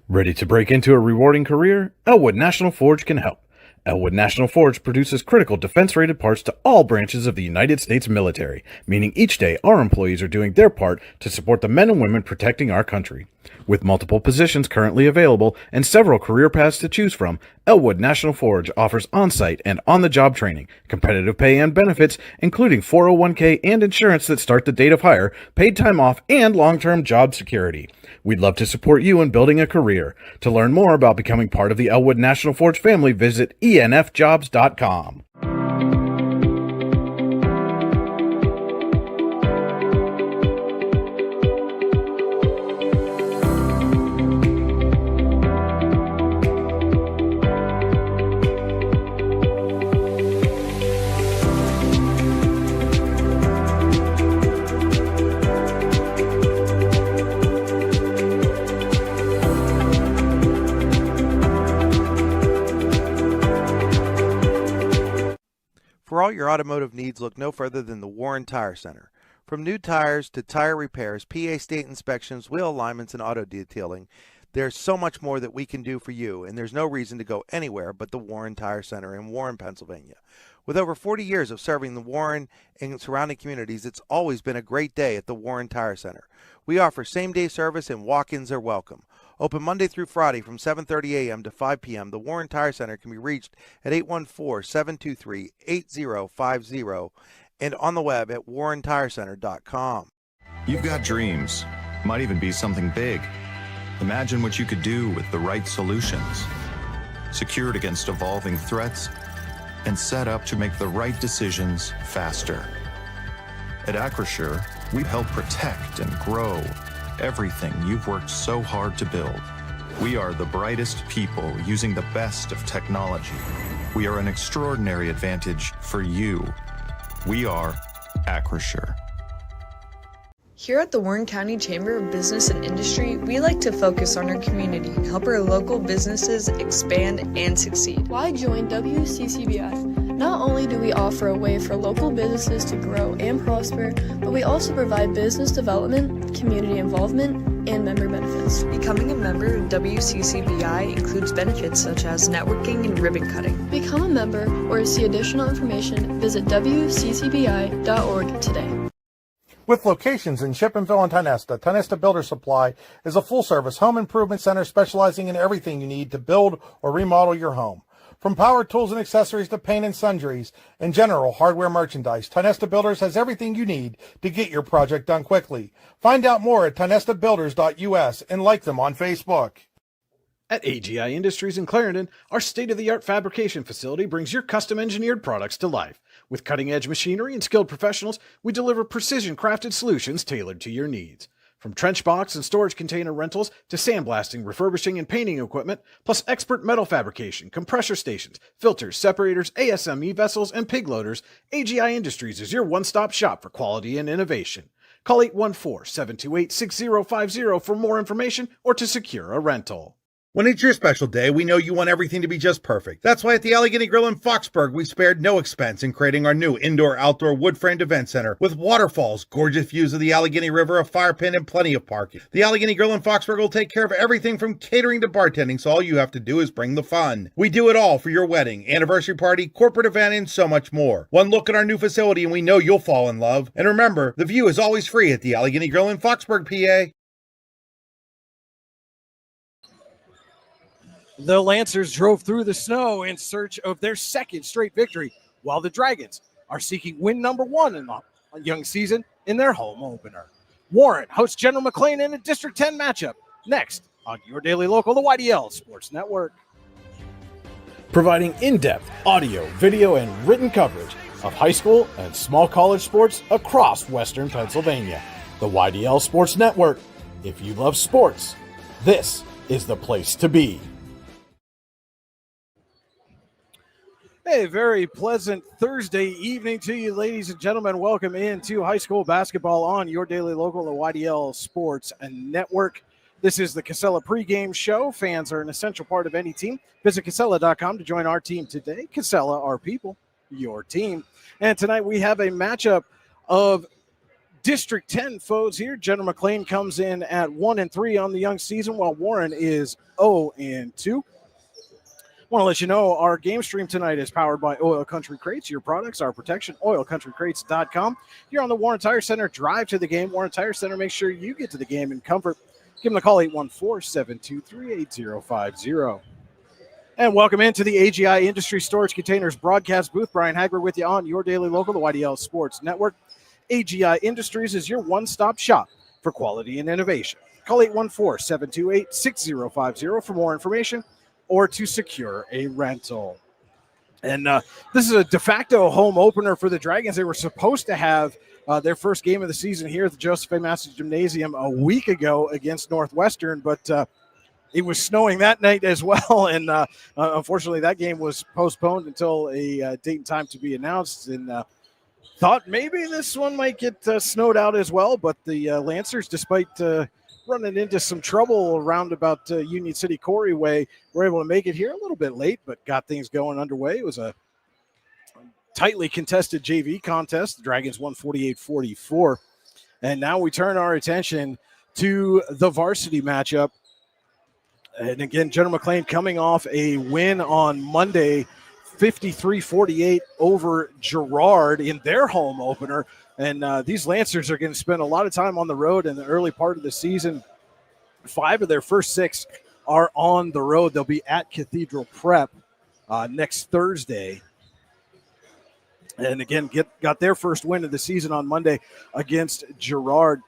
Ready to break into a rewarding career? Elwood National Forge can help. Elwood National Forge produces critical defense-rated parts to all branches of the United States military, meaning each day our employees are doing their part to support the men and women protecting our country. With multiple positions currently available and several career paths to choose from, Elwood National Forge offers on-site and on-the-job training, competitive pay and benefits, including 401k and insurance that start the date of hire, paid time off, and long-term job security. We'd love to support you in building a career. To learn more about becoming part of the Elwood National Forge family, visit enfjobs.com. For all your automotive needs, look no further than the Warren Tire Center. From new tires to tire repairs, PA state inspections, wheel alignments, and auto detailing, there's so much more that we can do for you, and there's no reason to go anywhere but the Warren Tire Center in Warren, Pennsylvania. With over 40 years of serving the Warren and surrounding communities, it's always been a great day at the Warren Tire Center. We offer same-day service and walk-ins are welcome. Open Monday through Friday from 7:30 a.m. to 5 p.m., the Warren Tire Center can be reached at 814-723-8050 and on the web at warrentirecenter.com. You've got dreams, might even be something big. Imagine what you could do with the right solutions, secured against evolving threats, and set up to make the right decisions faster. At Acrisure, we help protect and grow everything you've worked so hard to build. We are the brightest people using the best of technology. We are an extraordinary advantage for you. We are Acrisure. Here at the Warren County Chamber of Business and Industry, we like to focus on our community and help our local businesses expand and succeed. Why join WCCBI? Not only do we offer a way for local businesses to grow and prosper, but we also provide business development, community involvement, and member benefits. Becoming a member of WCCBI includes benefits such as networking and ribbon cutting. Become a member or to see additional information, visit WCCBI.org today. With locations in Shippensville and Tionesta, Tionesta Builder Supply is a full-service home improvement center specializing in everything you need to build or remodel your home. From power tools and accessories to paint and sundries and general hardware merchandise, Tionesta Builders has everything you need to get your project done quickly. Find out more at tionestabuilders.us and like them on Facebook. At AGI Industries in Clarendon, our state-of-the-art fabrication facility brings your custom-engineered products to life. With cutting-edge machinery and skilled professionals, we deliver precision-crafted solutions tailored to your needs. From trench box and storage container rentals to sandblasting, refurbishing, and painting equipment, plus expert metal fabrication, compressor stations, filters, separators, ASME vessels, and pig loaders, AGI Industries is your one-stop shop for quality and innovation. Call 814-728-6050 for more information or to secure a rental. When it's your special day, we know you want everything to be just perfect. That's why at the Allegheny Grill in Foxburg, we spared no expense in creating our new indoor-outdoor wood-framed event center with waterfalls, gorgeous views of the Allegheny River, a fire pit, and plenty of parking. The Allegheny Grill in Foxburg will take care of everything from catering to bartending, so all you have to do is bring the fun. We do it all for your wedding, anniversary party, corporate event, and so much more. One look at our new facility and we know you'll fall in love. And remember, the view is always free at the Allegheny Grill in Foxburg, PA. The Lancers drove through the snow in search of their second straight victory, while the Dragons are seeking win number 1 in the young season in their home opener. Warren hosts General McLane in a District 10 matchup. Next on your daily local, the YDL Sports Network. Providing in-depth audio, video, and written coverage of high school and small college sports across Western Pennsylvania. The YDL Sports Network. If you love sports, this is the place to be. A very pleasant Thursday evening to you, ladies and gentlemen. Welcome into high school basketball on your daily local, the YDL Sports Network. This is the Casella pregame show. Fans are an essential part of any team. Visit Casella.com to join our team today. Casella, our people, your team. And tonight we have a matchup of District 10 foes here. General McLane comes in at 1-3 on the young season, while Warren is 0-2. Want to let you know our game stream tonight is powered by Oil Country Crates. Your products, our protection, oilcountrycrates.com. You're on the Warren Tire Center. Drive to the game. Warren Tire Center, make sure you get to the game in comfort. Give them a call, 814-723-8050. And welcome into the AGI Industry Storage Containers broadcast booth. Brian Hagler with you on your daily local, the YDL Sports Network. AGI Industries is your one-stop shop for quality and innovation. Call 814-728-6050 for more information or to secure a rental. And this is a de facto home opener for the Dragons. They were supposed to have their first game of the season here at the Joseph A. Masters Gymnasium a week ago against Northwestern, but it was snowing that night as well, and unfortunately that game was postponed until a date and time to be announced, and thought maybe this one might get snowed out as well, but the Lancers, despite running into some trouble around about Union City Corey Way, were able to make it here a little bit late, but got things going underway. It was a tightly contested JV contest. The Dragons won 48-44, and now we turn our attention to the varsity matchup. And again, General McLane coming off a win on Monday, 53-48 over Girard in their home opener. And these Lancers are going to spend a lot of time on the road in the early part of the season. 5 of their first 6 are on the road. They'll be at Cathedral Prep next Thursday. And again, got their first win of the season on Monday against Girard.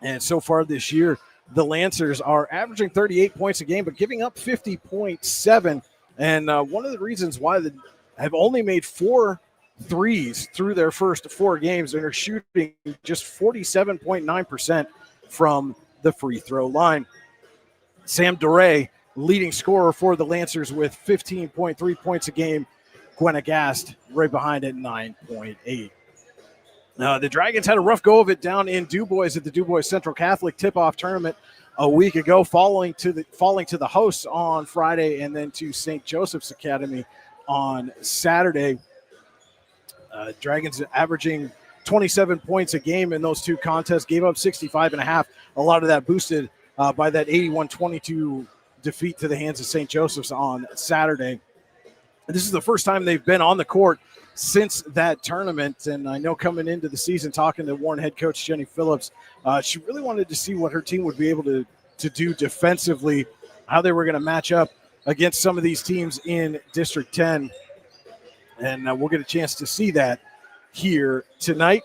And so far this year, the Lancers are averaging 38 points a game, but giving up 50.7. And one of the reasons why they have only made 4 threes through their first 4 games and are shooting just 47.9% from the free throw line. Sam Duray, leading scorer for the Lancers with 15.3 points a game. Gwen Agast right behind at 9.8. The Dragons had a rough go of it down in DuBois at the DuBois Central Catholic tip-off tournament a week ago, falling to the hosts on Friday and then to St. Joseph's Academy on Saturday. Dragons averaging 27 points a game in those 2 contests, gave up 65.5. A lot of that boosted by that 81-22 defeat to the hands of St. Joseph's on Saturday. This is the first time they've been on the court since that tournament, and I know coming into the season, talking to Warren head coach Jenny Phillips, she really wanted to see what her team would be able to do defensively, how they were going to match up against some of these teams in District 10, and we'll get a chance to see that here tonight.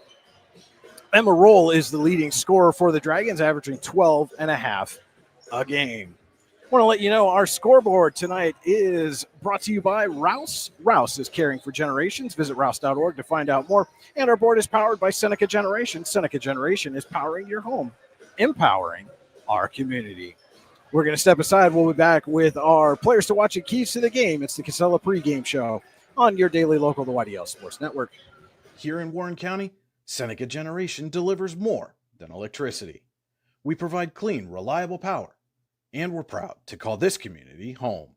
Emma Roll is the leading scorer for the Dragons, averaging 12.5 a game. I want to let you know our scoreboard tonight is brought to you by Rouse. Rouse is caring for generations. Visit rouse.org to find out more. And our board is powered by Seneca Generation. Seneca Generation is powering your home, empowering our community. We're going to step aside. We'll be back with our players to watch and keys to the game. It's the Casella pregame show on your daily local, the YDL Sports Network. Here in Warren County, Seneca Generation delivers more than electricity. We provide clean, reliable power, and we're proud to call this community home.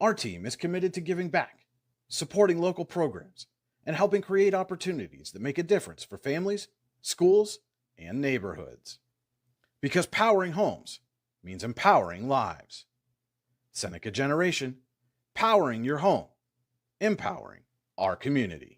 Our team is committed to giving back, supporting local programs, and helping create opportunities that make a difference for families, schools, and neighborhoods. Because powering homes means empowering lives. Seneca Generation, powering your home, empowering our community.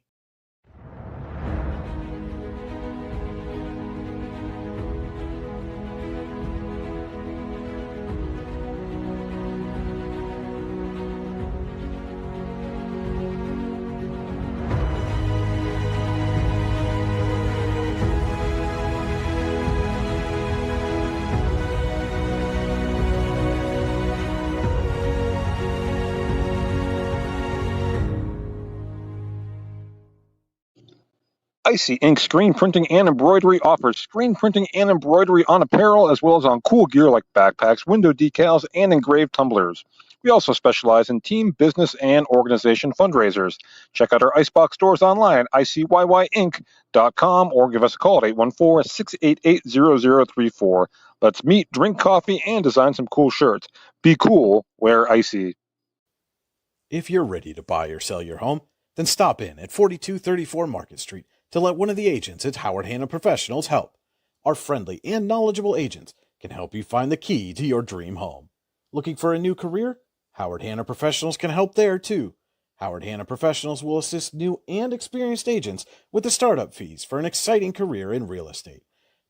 Icy Ink Screen Printing and Embroidery offers screen printing and embroidery on apparel as well as on cool gear like backpacks, window decals, and engraved tumblers. We also specialize in team, business, and organization fundraisers. Check out our Icebox stores online at icyinc.com or give us a call at 814-688-0034. Let's meet, drink coffee, and design some cool shirts. Be cool, wear Icy. If you're ready to buy or sell your home, then stop in at 4234 Market Street to let one of the agents at Howard Hanna Professionals help. Our friendly and knowledgeable agents can help you find the key to your dream home. Looking for a new career? Howard Hanna Professionals can help there too. Howard Hanna Professionals will assist new and experienced agents with the startup fees for an exciting career in real estate.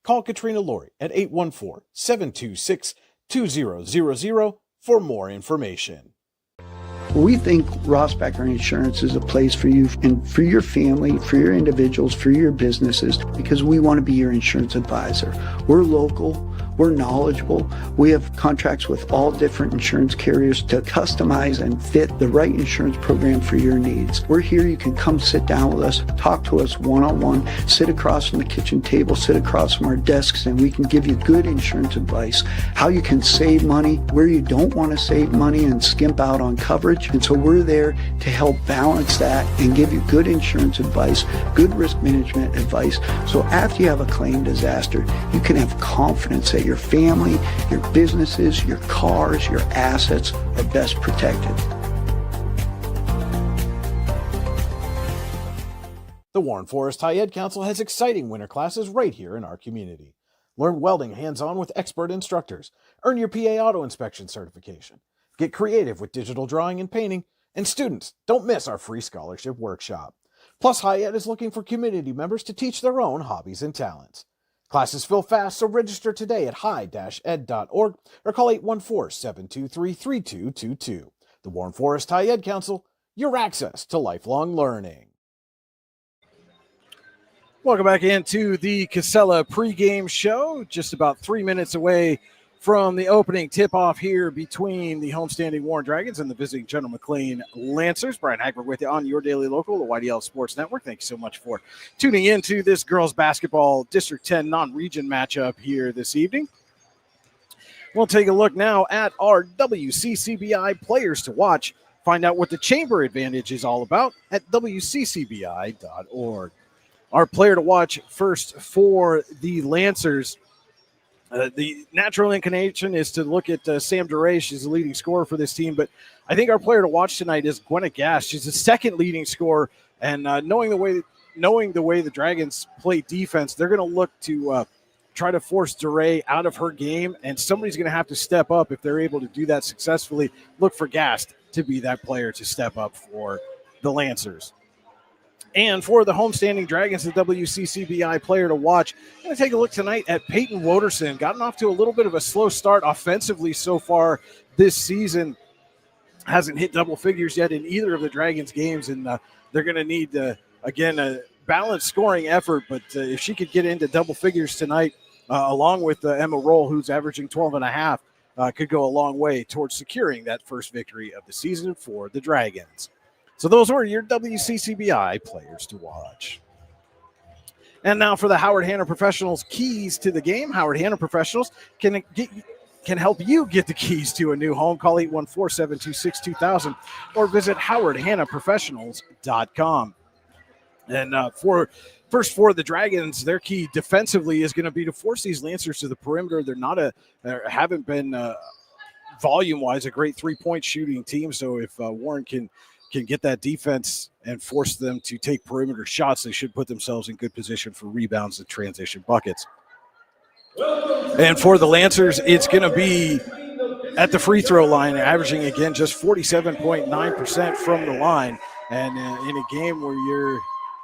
Call Katrina Laurie at 814-726-2000 for more information. We think Ross Becker Insurance is a place for you and for your family, for your individuals, for your businesses, because we want to be your insurance advisor. We're local, we're knowledgeable, we have contracts with all different insurance carriers to customize and fit the right insurance program for your needs. We're here, you can come sit down with us, talk to us one-on-one, sit across from the kitchen table, sit across from our desks, and we can give you good insurance advice, how you can save money, where you don't want to save money and skimp out on coverage. And so we're there to help balance that and give you good insurance advice, good risk management advice. So after you have a claim disaster, you can have confidence that your family, your businesses, your cars, your assets are best protected. The Warren Forest High Ed Council has exciting winter classes right here in our community. Learn welding hands-on with expert instructors. Earn your PA auto inspection certification. Get creative with digital drawing and painting. And students, don't miss our free scholarship workshop. Plus, High Ed is looking for community members to teach their own hobbies and talents. Classes fill fast, so register today at high-ed.org or call 814-723-3222. The Warren Forest High Ed Council, your access to lifelong learning. Welcome back into the Casella pregame show. Just about 3 minutes away from the opening tip-off here between the homestanding Warren Dragons and the visiting General McLane Lancers. Brian Hagberg with you on your daily local, the YDL Sports Network. Thank you so much for tuning in to this girls basketball District 10 non-region matchup here this evening. We'll take a look now at our WCCBI players to watch. Find out what the Chamber Advantage is all about at WCCBI.org. Our player to watch first for the Lancers. The natural inclination is to look at Sam DeRay. She's the leading scorer for this team, but I think our player to watch tonight is Gwenna Gass. She's the second leading scorer, and knowing the way the Dragons play defense, they're going to look to try to force DeRay out of her game, and somebody's going to have to step up. If they're able to do that successfully, look for Gass to be that player to step up for the Lancers. And for the homestanding Dragons, the WCCBI player to watch, I'm going to take a look tonight at Peyton Woderson. Gotten off to a little bit of a slow start offensively so far this season. Hasn't hit double figures yet in either of the Dragons games, and they're going to need, again, a balanced scoring effort. But if she could get into double figures tonight, along with Emma Roll, who's averaging 12.5, could go a long way towards securing that first victory of the season for the Dragons. So those were your WCCBI players to watch. And now for the Howard Hanna Professionals keys to the game. Howard Hanna Professionals can help you get the keys to a new home. Call 814-726-2000 or visit howardhannaprofessionals.com. And for the Dragons, their key defensively is going to be to force these Lancers to the perimeter. Haven't been volume-wise a great three-point shooting team. So if Warren can get that defense and force them to take perimeter shots, they should put themselves in good position for rebounds and transition buckets. And for the Lancers, it's going to be at the free throw line, averaging, again, just 47.9% from the line. And in a game where you're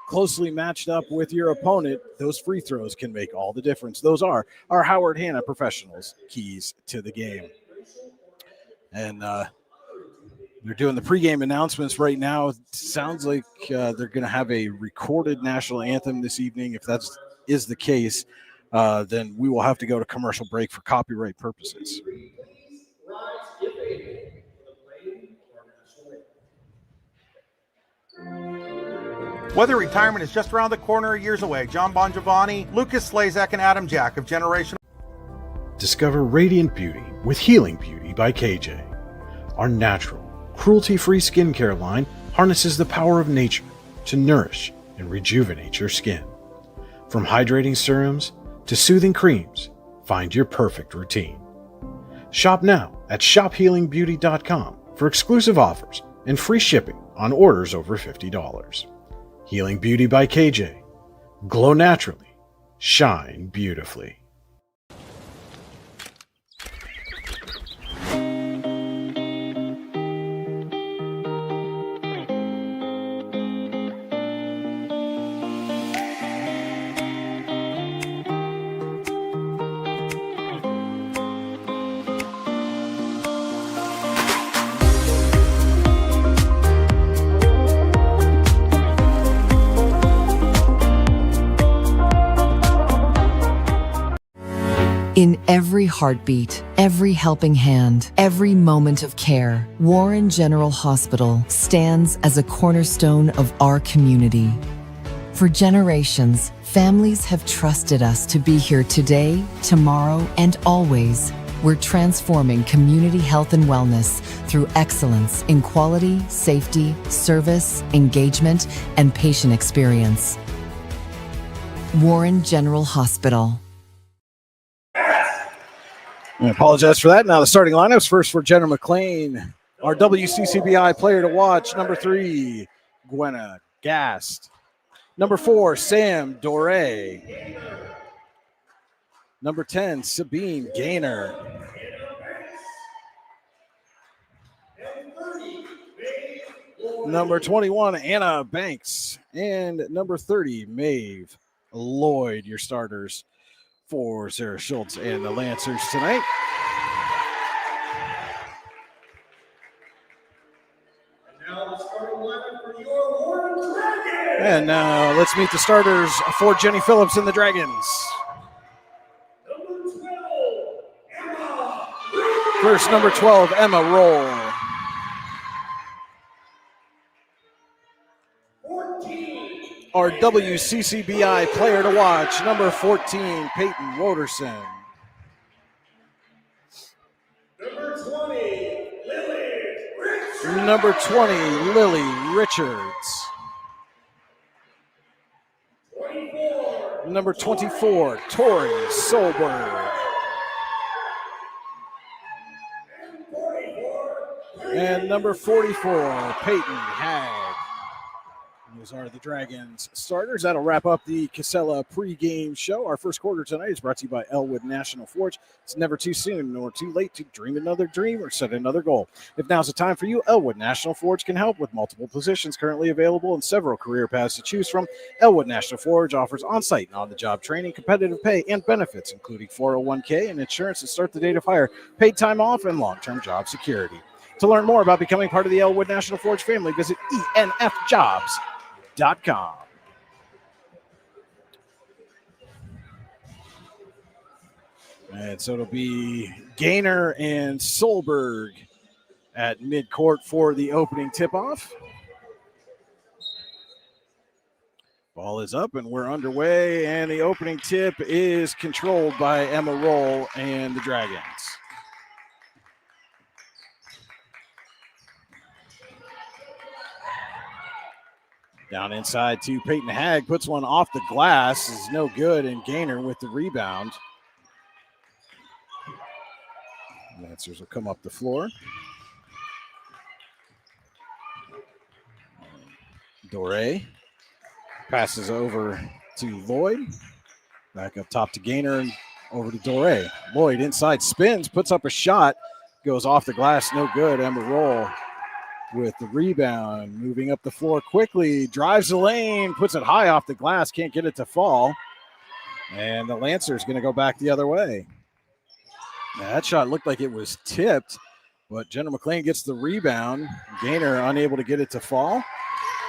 closely matched up with your opponent, those free throws can make all the difference. Those are our Howard Hanna Professionals keys to the game. And they're doing the pregame announcements right now. It sounds like they're going to have a recorded national anthem this evening. If that is the case, then we will have to go to commercial break for copyright purposes. Whether retirement is just around the corner or years away, John Bongiovanni, Lucas Slazak, and Adam Jack of Generation. Discover Radiant Beauty with Healing Beauty by KJ. Our natural, cruelty-free skincare line harnesses the power of nature to nourish and rejuvenate your skin. From hydrating serums to soothing creams, find your perfect routine. Shop now at shophealingbeauty.com for exclusive offers and free shipping on orders over $50. Healing Beauty by KJ. Glow naturally. Shine beautifully. In every heartbeat, every helping hand, every moment of care, Warren General Hospital stands as a cornerstone of our community. For generations, families have trusted us to be here today, tomorrow, and always. We're transforming community health and wellness through excellence in quality, safety, service, engagement, and patient experience. Warren General Hospital. I apologize for that. Now the starting lineups. First for Jenna McLane, our WCCBI player to watch. Number 3, Gwenna Gast. Number 4, Sam Doré. Number 10, Sabine Gaynor. Number 21, Anna Banks. And number 30, Maeve Lloyd, your starters for Sarah Schultz and the Lancers tonight. And now let's meet the starters for Jenny Phillips and the Dragons. First, number 12, Emma Roll. 14. Our WCCBI player to watch, number 14, Peyton Roderson. Number 20, Lily Richards. Number 24, Tori Solberg. And number 44, Peyton Hagg. Those are the Dragons starters. That'll wrap up the Casella pregame show. Our first quarter tonight is brought to you by Elwood National Forge. It's never too soon nor too late to dream another dream or set another goal. If now's the time for you, Elwood National Forge can help with multiple positions currently available and several career paths to choose from. Elwood National Forge offers on-site and on-the-job training, competitive pay, and benefits, including 401k and insurance to start the date of hire, paid time off, and long-term job security. To learn more about becoming part of the Elwood National Forge family, visit enfjobs.com. And so it'll be Gaynor and Solberg at midcourt for the opening tip-off. Ball is up and we're underway, and the opening tip is controlled by Emma Roll and the Dragons. Down inside to Peyton Hagg, puts one off the glass, is no good, and Gaynor with the rebound. Lancers will come up the floor. Doré passes over to Lloyd. Back up top to Gaynor and over to Doré. Lloyd inside spins, puts up a shot, goes off the glass, no good. Emma Roll with the rebound, moving up the floor quickly, drives the lane, puts it high off the glass, can't get it to fall. And the Lancers going to go back the other way. Now, that shot looked like it was tipped, but Jenna McLane gets the rebound. Gaynor unable to get it to fall.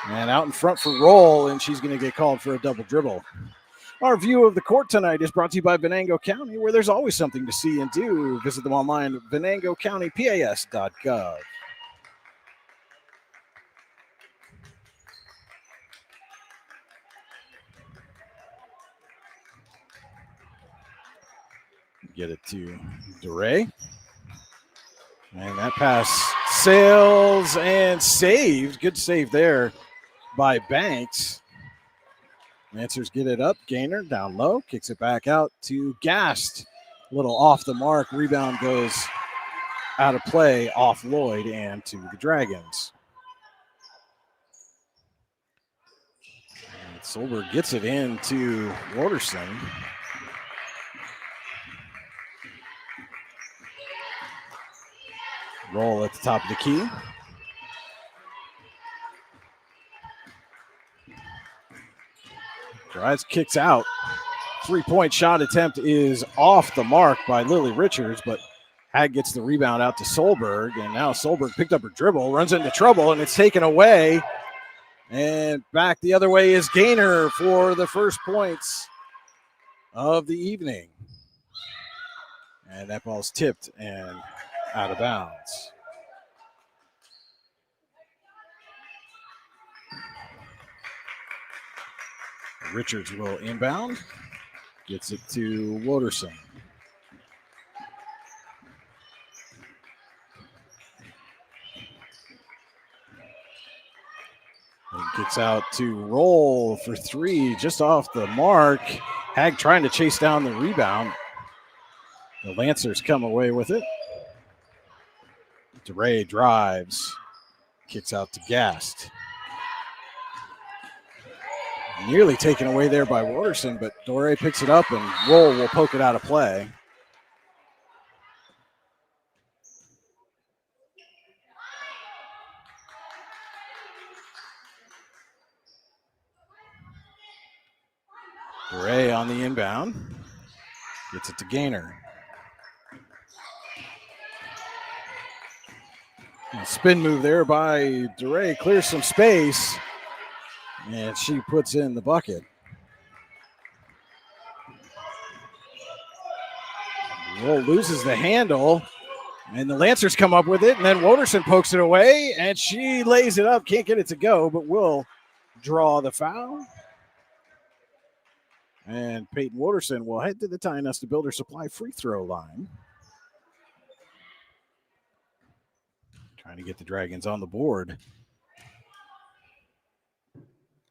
And out in front for Roll, and she's going to get called for a double dribble. Our view of the court tonight is brought to you by Venango County, where there's always something to see and do. Visit them online at venangocountypas.gov. Get it to Doré. And that pass sails and saved. Good save there by Banks. Lancers get it up. Gaynor down low. Kicks it back out to Gast. A little off the mark. Rebound goes out of play off Lloyd and to the Dragons. Solberg gets it into Waterson. Roll at the top of the key. Drives, kicks out. 3-point shot attempt is off the mark by Lily Richards, but Hag gets the rebound out to Solberg, and now Solberg picked up her dribble, runs into trouble, and it's taken away. And back the other way is Gaynor for the first points of the evening. And that ball's tipped and out of bounds. Richards will inbound. Gets it to Waterson. And gets out to roll for three, just off the mark. Hag trying to chase down the rebound. The Lancers come away with it. DeRay drives, kicks out to Gast. Nearly taken away there by Waterson, but DeRay picks it up and Roll will poke it out of play. DeRay on the inbound. Gets it to Gaynor. A spin move there by DeRay. Clears some space. And she puts in the bucket. Roll loses the handle. And the Lancers come up with it. And then Waterson pokes it away. And she lays it up. Can't get it to go, but will draw the foul. And Peyton Waterson will head to the Tyne Us to Builder Supply free throw line. Trying to get the Dragons on the board.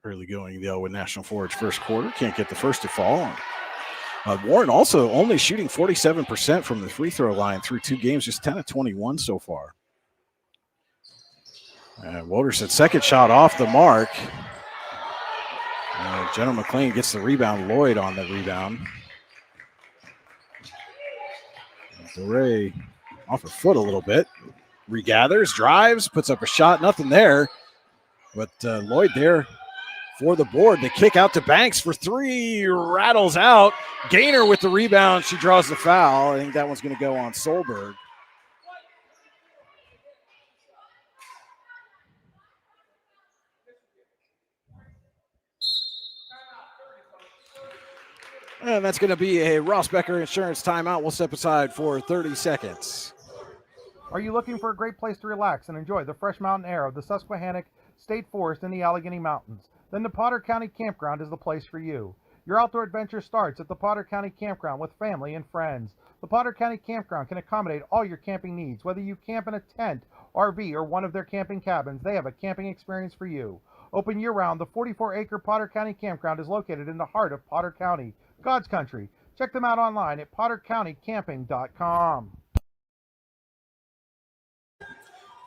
Early going the Elwood National Forge first quarter. Can't get the first to fall. Warren also only shooting 47% from the free throw line through 2 games, just 10 of 21 so far. And Waterson's second shot off the mark. General McLane gets the rebound. Lloyd on the rebound. DeRay off her foot a little bit. Regathers, drives, puts up a shot. Nothing there. But Lloyd there for the board. They kick out to Banks for three. Rattles out. Gaynor with the rebound. She draws the foul. I think that one's going to go on Solberg. And that's going to be a Ross Becker Insurance timeout. We'll step aside for 30 seconds. Are you looking for a great place to relax and enjoy the fresh mountain air of the Susquehannock State Forest in the Allegheny Mountains? Then the Potter County Campground is the place for you. Your outdoor adventure starts at the Potter County Campground with family and friends. The Potter County Campground can accommodate all your camping needs. Whether you camp in a tent, RV, or one of their camping cabins, they have a camping experience for you. Open year-round, the 44-acre Potter County Campground is located in the heart of Potter County, God's country. Check them out online at pottercountycamping.com.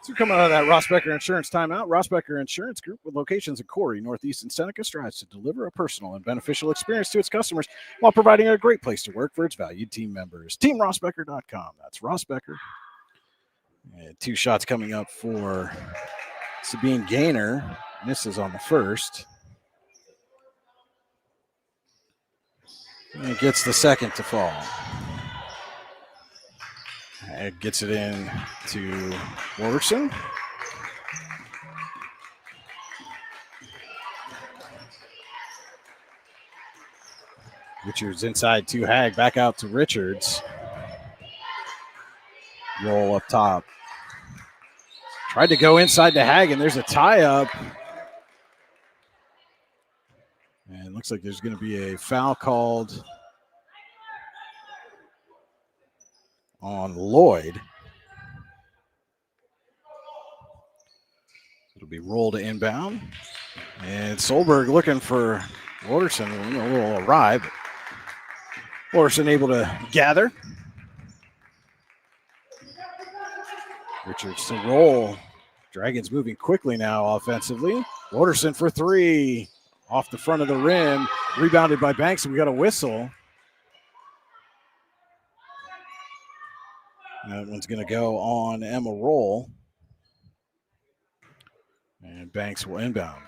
So coming out of that Ross Becker Insurance timeout, Ross Becker Insurance Group with locations in Corey, Northeast, and Seneca strives to deliver a personal and beneficial experience to its customers while providing a great place to work for its valued team members. TeamRossBecker.com. That's Ross Becker. And 2 shots coming up for Sabine Gaynor. Misses on the first. And gets the second to fall. It gets it in to Waterson. Richards inside to Hag, back out to Richards. Roll up top. Tried to go inside to Hag, and there's a tie-up. And it looks like there's going to be a foul called on Lloyd. It'll be rolled to inbound. And Solberg looking for Waterson. A little awry, but Waterson able to gather. Richards to roll. Dragons moving quickly now offensively. Waterson for three. off the front of the rim, rebounded by Banks, and we got a whistle. That one's going to go on Emma Roll. And Banks will inbound.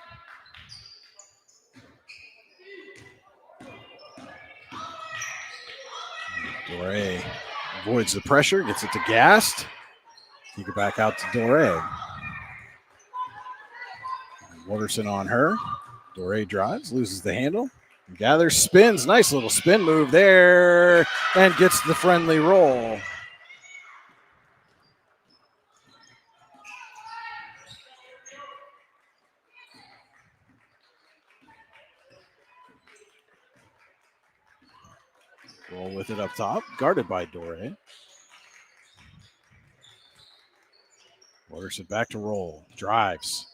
Doré avoids the pressure, gets it to Gast. Kick it back out to Doré. Waterson on her. Doré drives, loses the handle. Gathers, spins. Nice little spin move there. And gets the friendly roll. Roll with it up top. Guarded by Doré. Waterson back to Roll. Drives.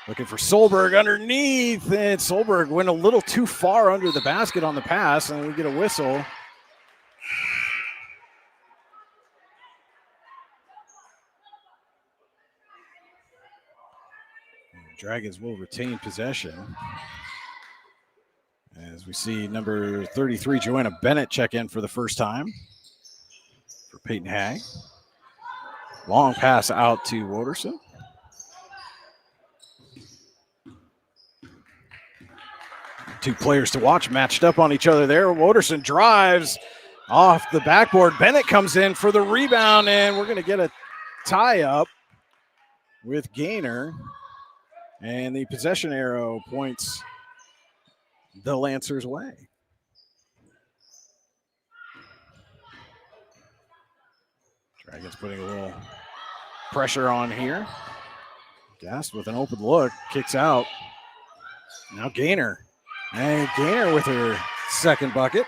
Looking for Solberg underneath, and Solberg went a little too far under the basket on the pass, and we get a whistle. Dragons will retain possession. As we see number 33, Joanna Bennett, check in for the first time for Peyton Hag. Long pass out to Waterson. Two players to watch matched up on each other there. Waterson drives off the backboard. Bennett comes in for the rebound, and we're going to get a tie-up with Gaynor. And the possession arrow points the Lancers' way. Dragons putting a little pressure on here. Gast with an open look, kicks out. Now Gaynor. And Gaynor with her second bucket.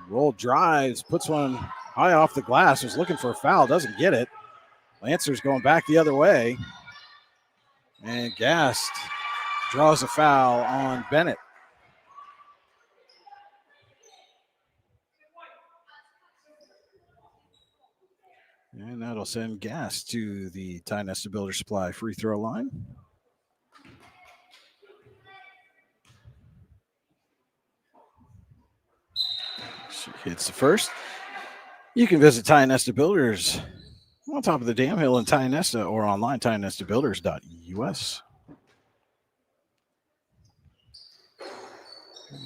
Roll drives, puts one high off the glass, was looking for a foul, doesn't get it. Lancers going back the other way. And Gast draws a foul on Bennett. And that'll send Gast to the Ty Nesta Builder Supply free throw line. She hits the first. You can visit Ty Nesta Builders on top of the Dam Hill in Ty Nesta or online, tynestabuilders.us.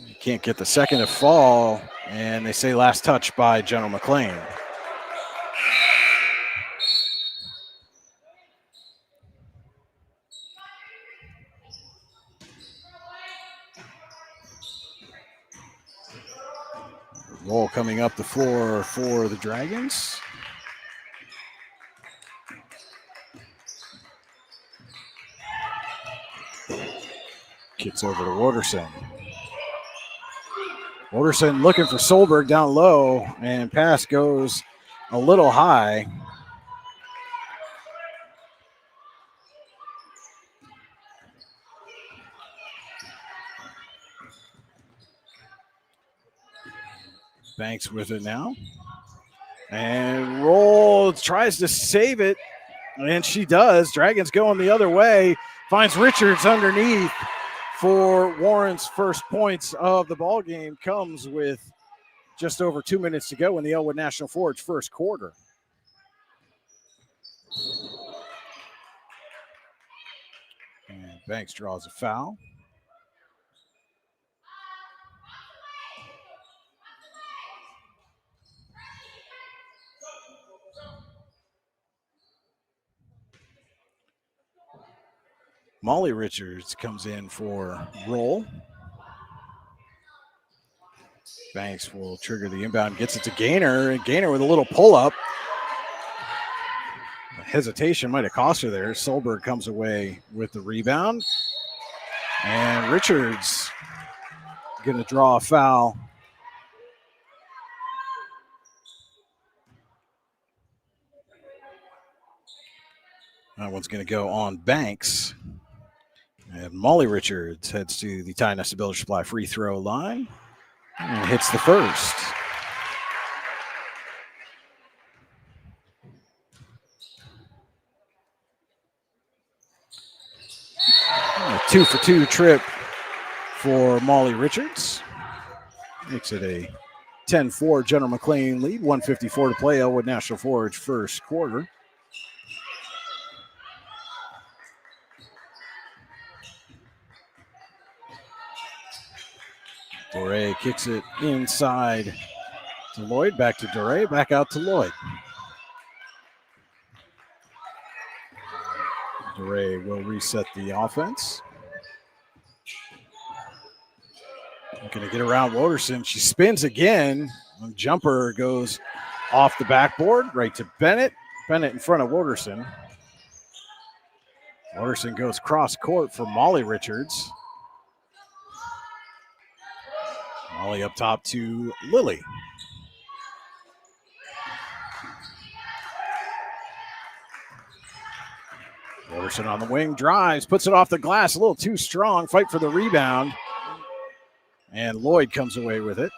You can't get the second to fall, and they say last touch by General McLane. Roll coming up the floor for the Dragons. Kicks over to Waterson. Waterson looking for Solberg down low, and pass goes a little high. Banks with it now. And Roll tries to save it, and she does. Dragons going the other way. Finds Richards underneath for Warren's first points of the ball game. Comes with just over 2 minutes to go in the Elwood National Forge first quarter. And Banks draws a foul. Molly Richards comes in for Roll. Banks will trigger the inbound, gets it to Gaynor, and Gaynor with a little pull-up. Hesitation might have cost her there. Solberg comes away with the rebound. And Richards going to draw a foul. That one's going to go on Banks. And Molly Richards heads to the Ty Nesta Builder Supply free throw line. And hits the first. A 2-for-2 trip for Molly Richards. Makes it a 10-4 General McLane lead. 1:54 to play. Elwood National Forge first quarter. Doré kicks it inside to Lloyd. Back to Doré. Back out to Lloyd. Doré will reset the offense. Going to get around Woderson. She spins again. Jumper goes off the backboard right to Bennett. Bennett in front of Woderson. Woderson goes cross court for Molly Richards. Molly up top to Lily. Woderson on the wing, drives, puts it off the glass, a little too strong. Fight for the rebound. And Lloyd comes away with it.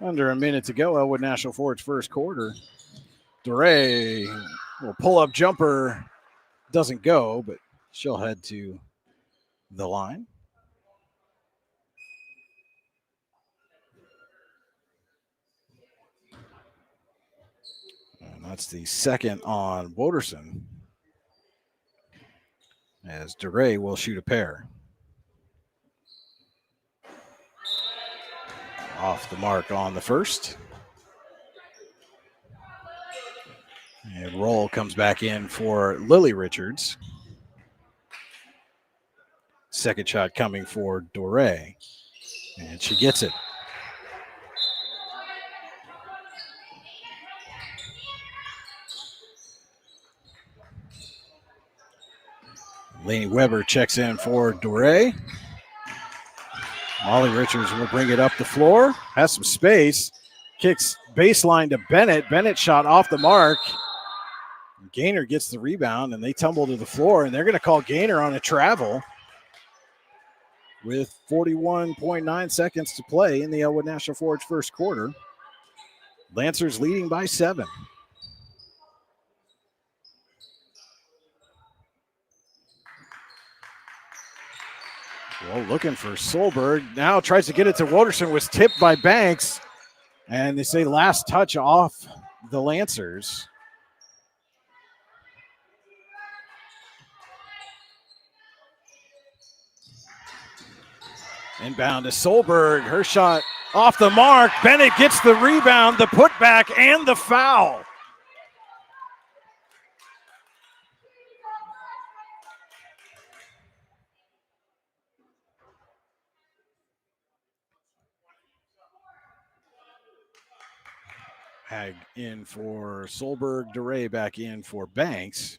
Under a minute to go, Elwood National Forge first quarter. Doré will pull up jumper. Doesn't go, but she'll head to the line. And that's the second on Woderson, as Doré will shoot a pair. Off the mark on the first. And roll comes back in for Lily Richards. Second shot coming for Doré. And she gets it. Lainey Weber checks in for Doré. Molly Richards will bring it up the floor. Has some space. Kicks baseline to Bennett. Bennett shot off the mark. Gaynor gets the rebound, and they tumble to the floor, and they're going to call Gaynor on a travel with 41.9 seconds to play in the Elwood National Forge first quarter. Lancers leading by 7. Well, looking for Solberg. Now tries to get it to Woderson. Was tipped by Banks. And they say last touch off the Lancers. Inbound to Solberg. Her shot off the mark. Bennett gets the rebound, the putback, and the foul. Hag in for Solberg. Doré back in for Banks.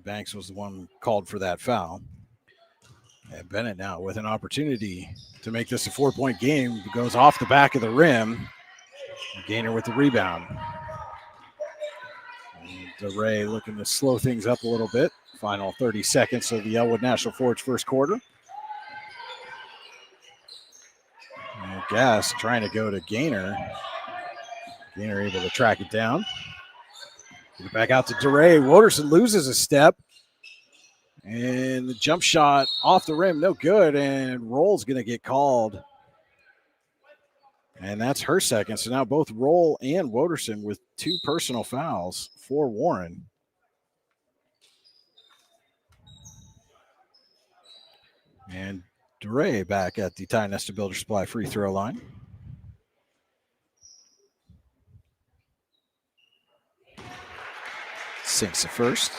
Banks was the one called for that foul. And Bennett now with an opportunity to make this a 4-point game. Goes off the back of the rim. Gaynor with the rebound. Doré looking to slow things up a little bit. Final 30 seconds of the Elwood National Forge first quarter. And Gass trying to go to Gaynor. Gaynor able to track it down. Get it back out to Doré. Woderson loses a step. And the jump shot off the rim, no good. And Roll's going to get called. And that's her second. So now both Roll and Woderson with 2 personal fouls for Warren. And Doré back at the Ty Nesta Builder Supply free throw line. Sinks the first.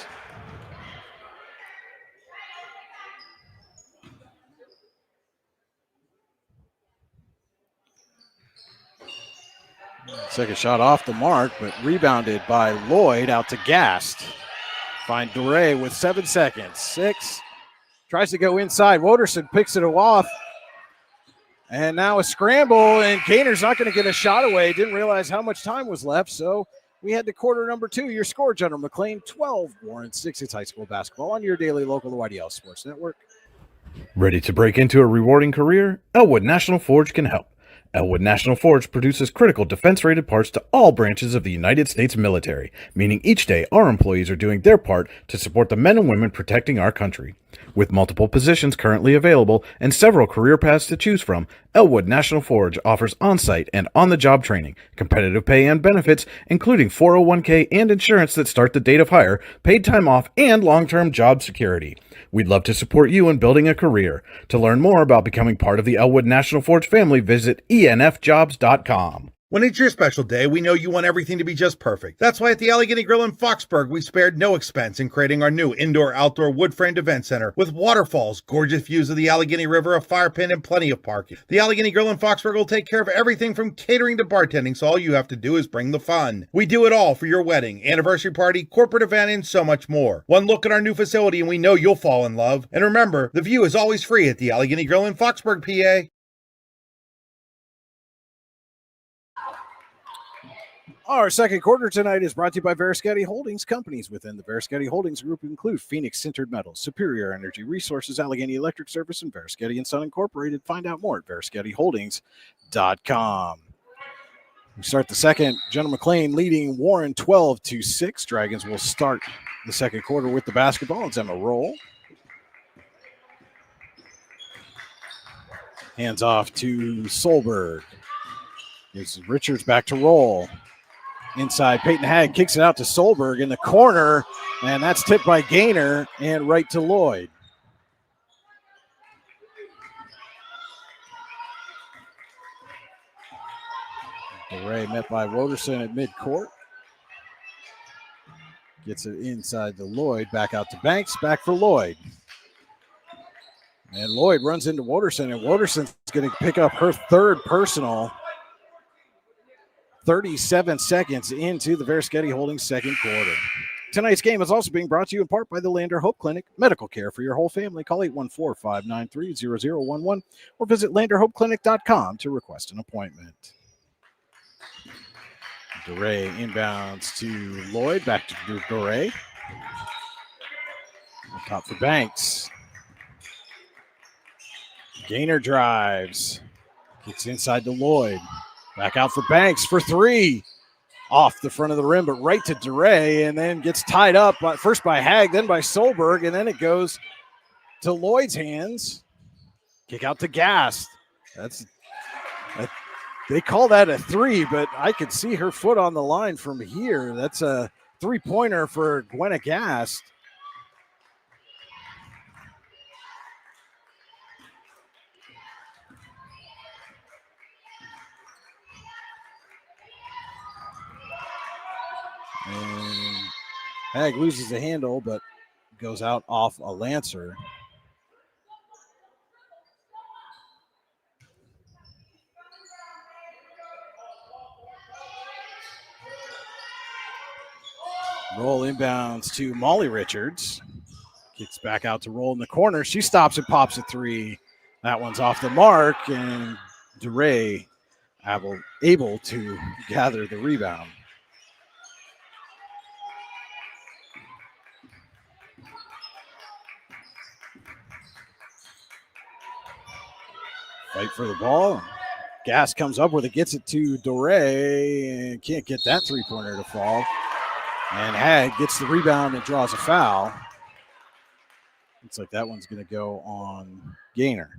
Second shot off the mark, but rebounded by Lloyd out to Gast. Find Doré with 7 seconds. 6. Tries to go inside. Woderson picks it off. And now a scramble, and Gaynor's not going to get a shot away. Didn't realize how much time was left, so We head to quarter number 2. Your score, General McLane, 12, Warren 6. It's high school basketball on your daily local YDL Sports Network. Ready to break into a rewarding career? Elwood National Forge can help. Elwood National Forge produces critical defense-rated parts to all branches of the United States military, meaning each day our employees are doing their part to support the men and women protecting our country. With multiple positions currently available and several career paths to choose from, Elwood National Forge offers on-site and on-the-job training, competitive pay and benefits, including 401k and insurance that start the date of hire, paid time off, and long-term job security. We'd love to support you in building a career. To learn more about becoming part of the Elwood National Forge family, visit enfjobs.com. When it's your special day, we know you want everything to be just perfect. That's why at the Allegheny Grill in Foxburg, we spared no expense in creating our new indoor-outdoor wood-framed event center with waterfalls, gorgeous views of the Allegheny River, a fire pit, and plenty of parking. The Allegheny Grill in Foxburg will take care of everything from catering to bartending, so all you have to do is bring the fun. We do it all for your wedding, anniversary party, corporate event, and so much more. One look at our new facility and we know you'll fall in love. And remember, the view is always free at the Allegheny Grill in Foxburg, PA. Our second quarter tonight is brought to you by Veriskety Holdings. Companies within the Veriskety Holdings Group include Phoenix Sintered Metals, Superior Energy Resources, Allegheny Electric Service, and Veriskety & Son Incorporated. Find out more at VerisketyHoldings.com. We start the second. General McLane leading Warren 12-6. Dragons will start the second quarter with the basketball. It's Emma Roll. Hands off to Solberg. Gives Richards back to Roll. Inside, Peyton Hagg kicks it out to Solberg in the corner, and that's tipped by Gaynor and right to Lloyd. DeRay met by Roderson at midcourt. Gets it inside to Lloyd, back out to Banks, back for Lloyd. And Lloyd runs into Woderson, and Woderson's going to pick up her third personal. 37 seconds into the Veriskety Holdings second quarter. Tonight's game is also being brought to you in part by the Lander Hope Clinic. Medical care for your whole family. Call 814-593-0011 or visit landerhopeclinic.com to request an appointment. DeRay inbounds to Lloyd. Back to DeRay. Top for Banks. Gaynor drives. Gets inside to Lloyd. Back out for Banks for three. Off the front of the rim, but right to DeRay, and then gets tied up first by Hagg, then by Solberg, and then it goes to Lloyd's hands. Kick out to Gast. They call that a three, but I could see her foot on the line from here. That's a three-pointer for Gwenna Gast. And Hagg loses the handle, but goes out off a Lancer. Roll inbounds to Molly Richards. Kicks back out to Roll in the corner. She stops and pops a three. That one's off the mark, and DeRay able to gather the rebound. Fight for the ball. Gas comes up with it, gets it to DeRay, and can't get that three-pointer to fall. And Hagg gets the rebound and draws a foul. Looks like that one's going to go on Gaynor.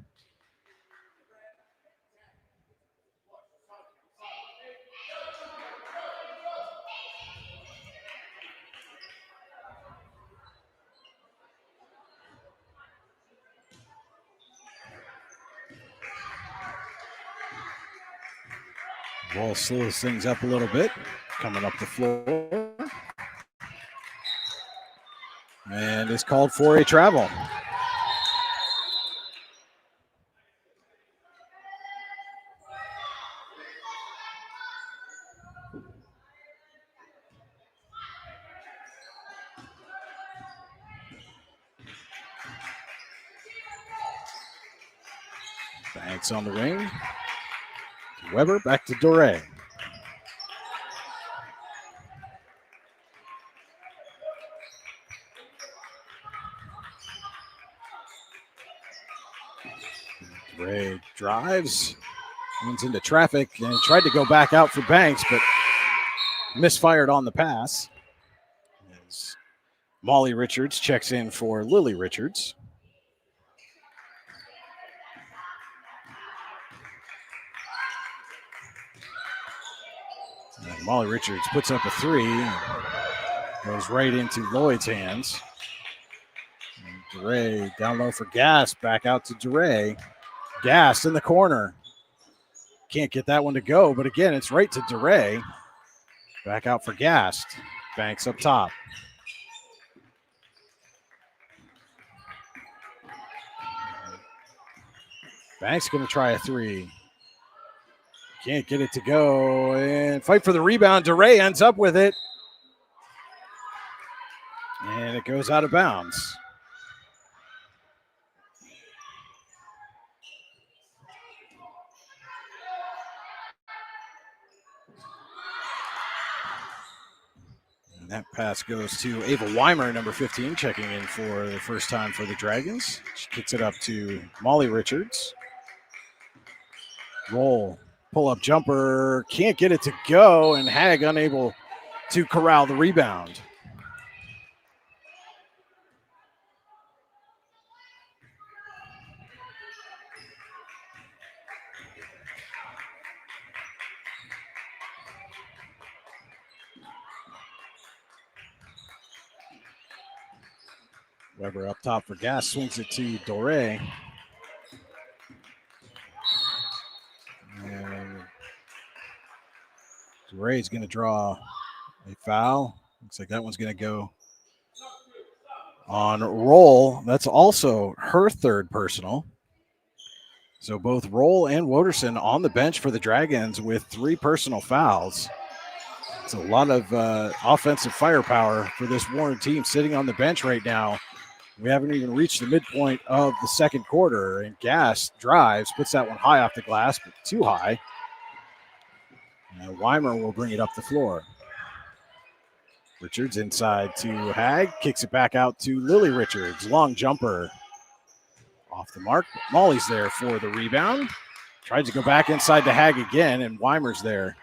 Ball slows things up a little bit, coming up the floor. And is called for a travel. Banks on the wing. Weber back to DeRay. Ray drives, runs into traffic, and tried to go back out for Banks, but misfired on the pass. As Molly Richards checks in for Lily Richards. And Molly Richards puts up a three, goes right into Lloyd's hands. And DeRay down low for Gass, back out to DeRay. Gass in the corner. Can't get that one to go, but again, it's right to DeRay. Back out for Gast. Banks up top. Banks going to try a three. Can't get it to go. And fight for the rebound. DeRay ends up with it. And it goes out of bounds. And that pass goes to Ava Weimer, number 15, checking in for the first time for the Dragons. She kicks it up to Molly Richards. Roll, pull-up jumper, can't get it to go, and Hag unable to corral the rebound. Weber up top for Gass, swings it to Doré. And Doré is going to draw a foul. Looks like that one's going to go on Roll. That's also her third personal. So both Roll and Woderson on the bench for the Dragons with 3 personal fouls. It's a lot of offensive firepower for this Warren team sitting on the bench right now. We haven't even reached the midpoint of the second quarter, and Gass drives, puts that one high off the glass, but too high. And Weimer will bring it up the floor. Richards inside to Hag, kicks it back out to Lily Richards. Long jumper off the mark. Molly's there for the rebound. Tries to go back inside to Hag again, and Weimer's there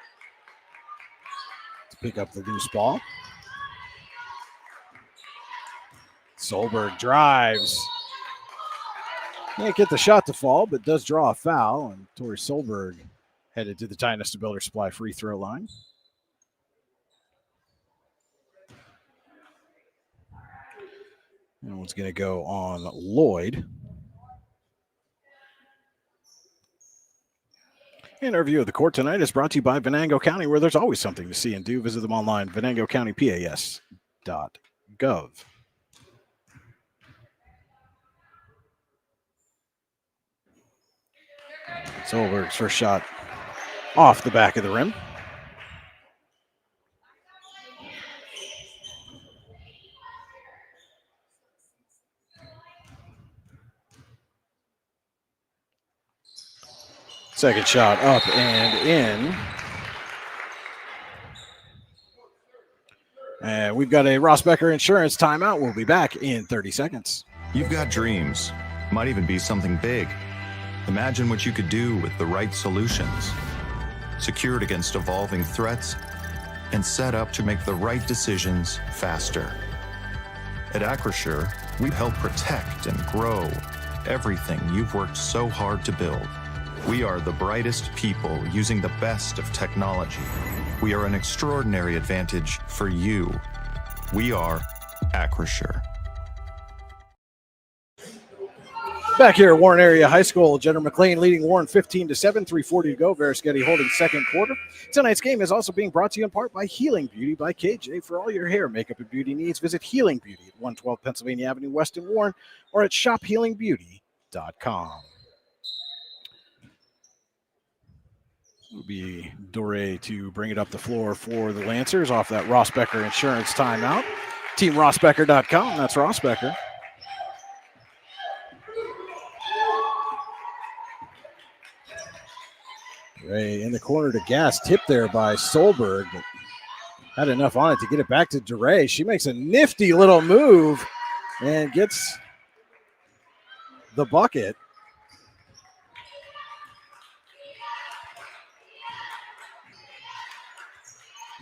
to pick up the loose ball. Solberg drives. Can't get the shot to fall, but does draw a foul. And Tori Solberg headed to the Dynasty Builder Supply free throw line. And one's going to go on Lloyd. And our review of the court tonight is brought to you by Venango County, where there's always something to see and do. Visit them online, venangocountypas.gov. Solberg's first shot off the back of the rim. Second shot up and in. And we've got a Ross Becker Insurance timeout. We'll be back in 30 seconds. You've got dreams, might even be something big. Imagine what you could do with the right solutions. Secured against evolving threats and set up to make the right decisions faster. At Acrisure, we help protect and grow everything you've worked so hard to build. We are the brightest people using the best of technology. We are an extraordinary advantage for you. We are Acrisure. Back here at Warren Area High School, Jenner McLane leading Warren 15-7, 3:40 to go. Verischetti holding second quarter. Tonight's game is also being brought to you in part by Healing Beauty by KJ. For all your hair, makeup, and beauty needs, visit Healing Beauty at 112 Pennsylvania Avenue West in Warren or at shophealingbeauty.com. It'll be Doré to bring it up the floor for the Lancers off that Ross Becker Insurance timeout. TeamRossBecker.com. That's Ross Becker. Ray in the corner to Gass, tipped there by Solberg, but had enough on it to get it back to DeRay. She makes a nifty little move and gets the bucket.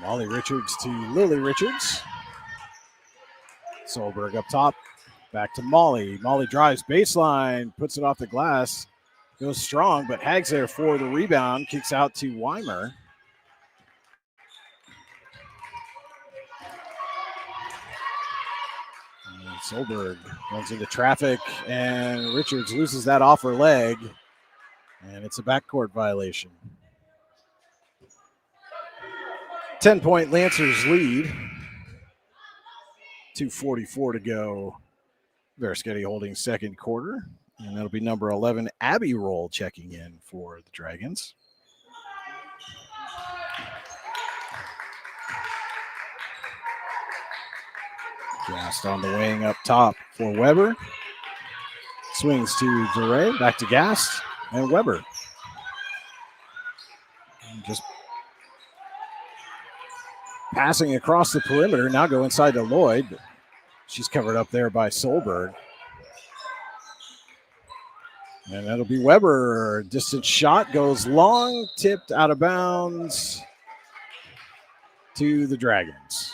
Molly Richards to Lily Richards. Solberg up top. Back to Molly. Molly drives baseline, puts it off the glass. Goes strong, but Hag's there for the rebound. Kicks out to Weimer. And Solberg runs into traffic, and Richards loses that off her leg. And it's a backcourt violation. 10-point Lancers lead. 2:44 to go. Veriskety holding second quarter. And that'll be number 11, Abby Roll, checking in for the Dragons. Gast on the wing up top for Weber. Swings to Duray, back to Gast, and Weber. And just passing across the perimeter, now go inside to Lloyd. But she's covered up there by Solberg. And that'll be Weber. Distant shot goes long, tipped out of bounds to the Dragons.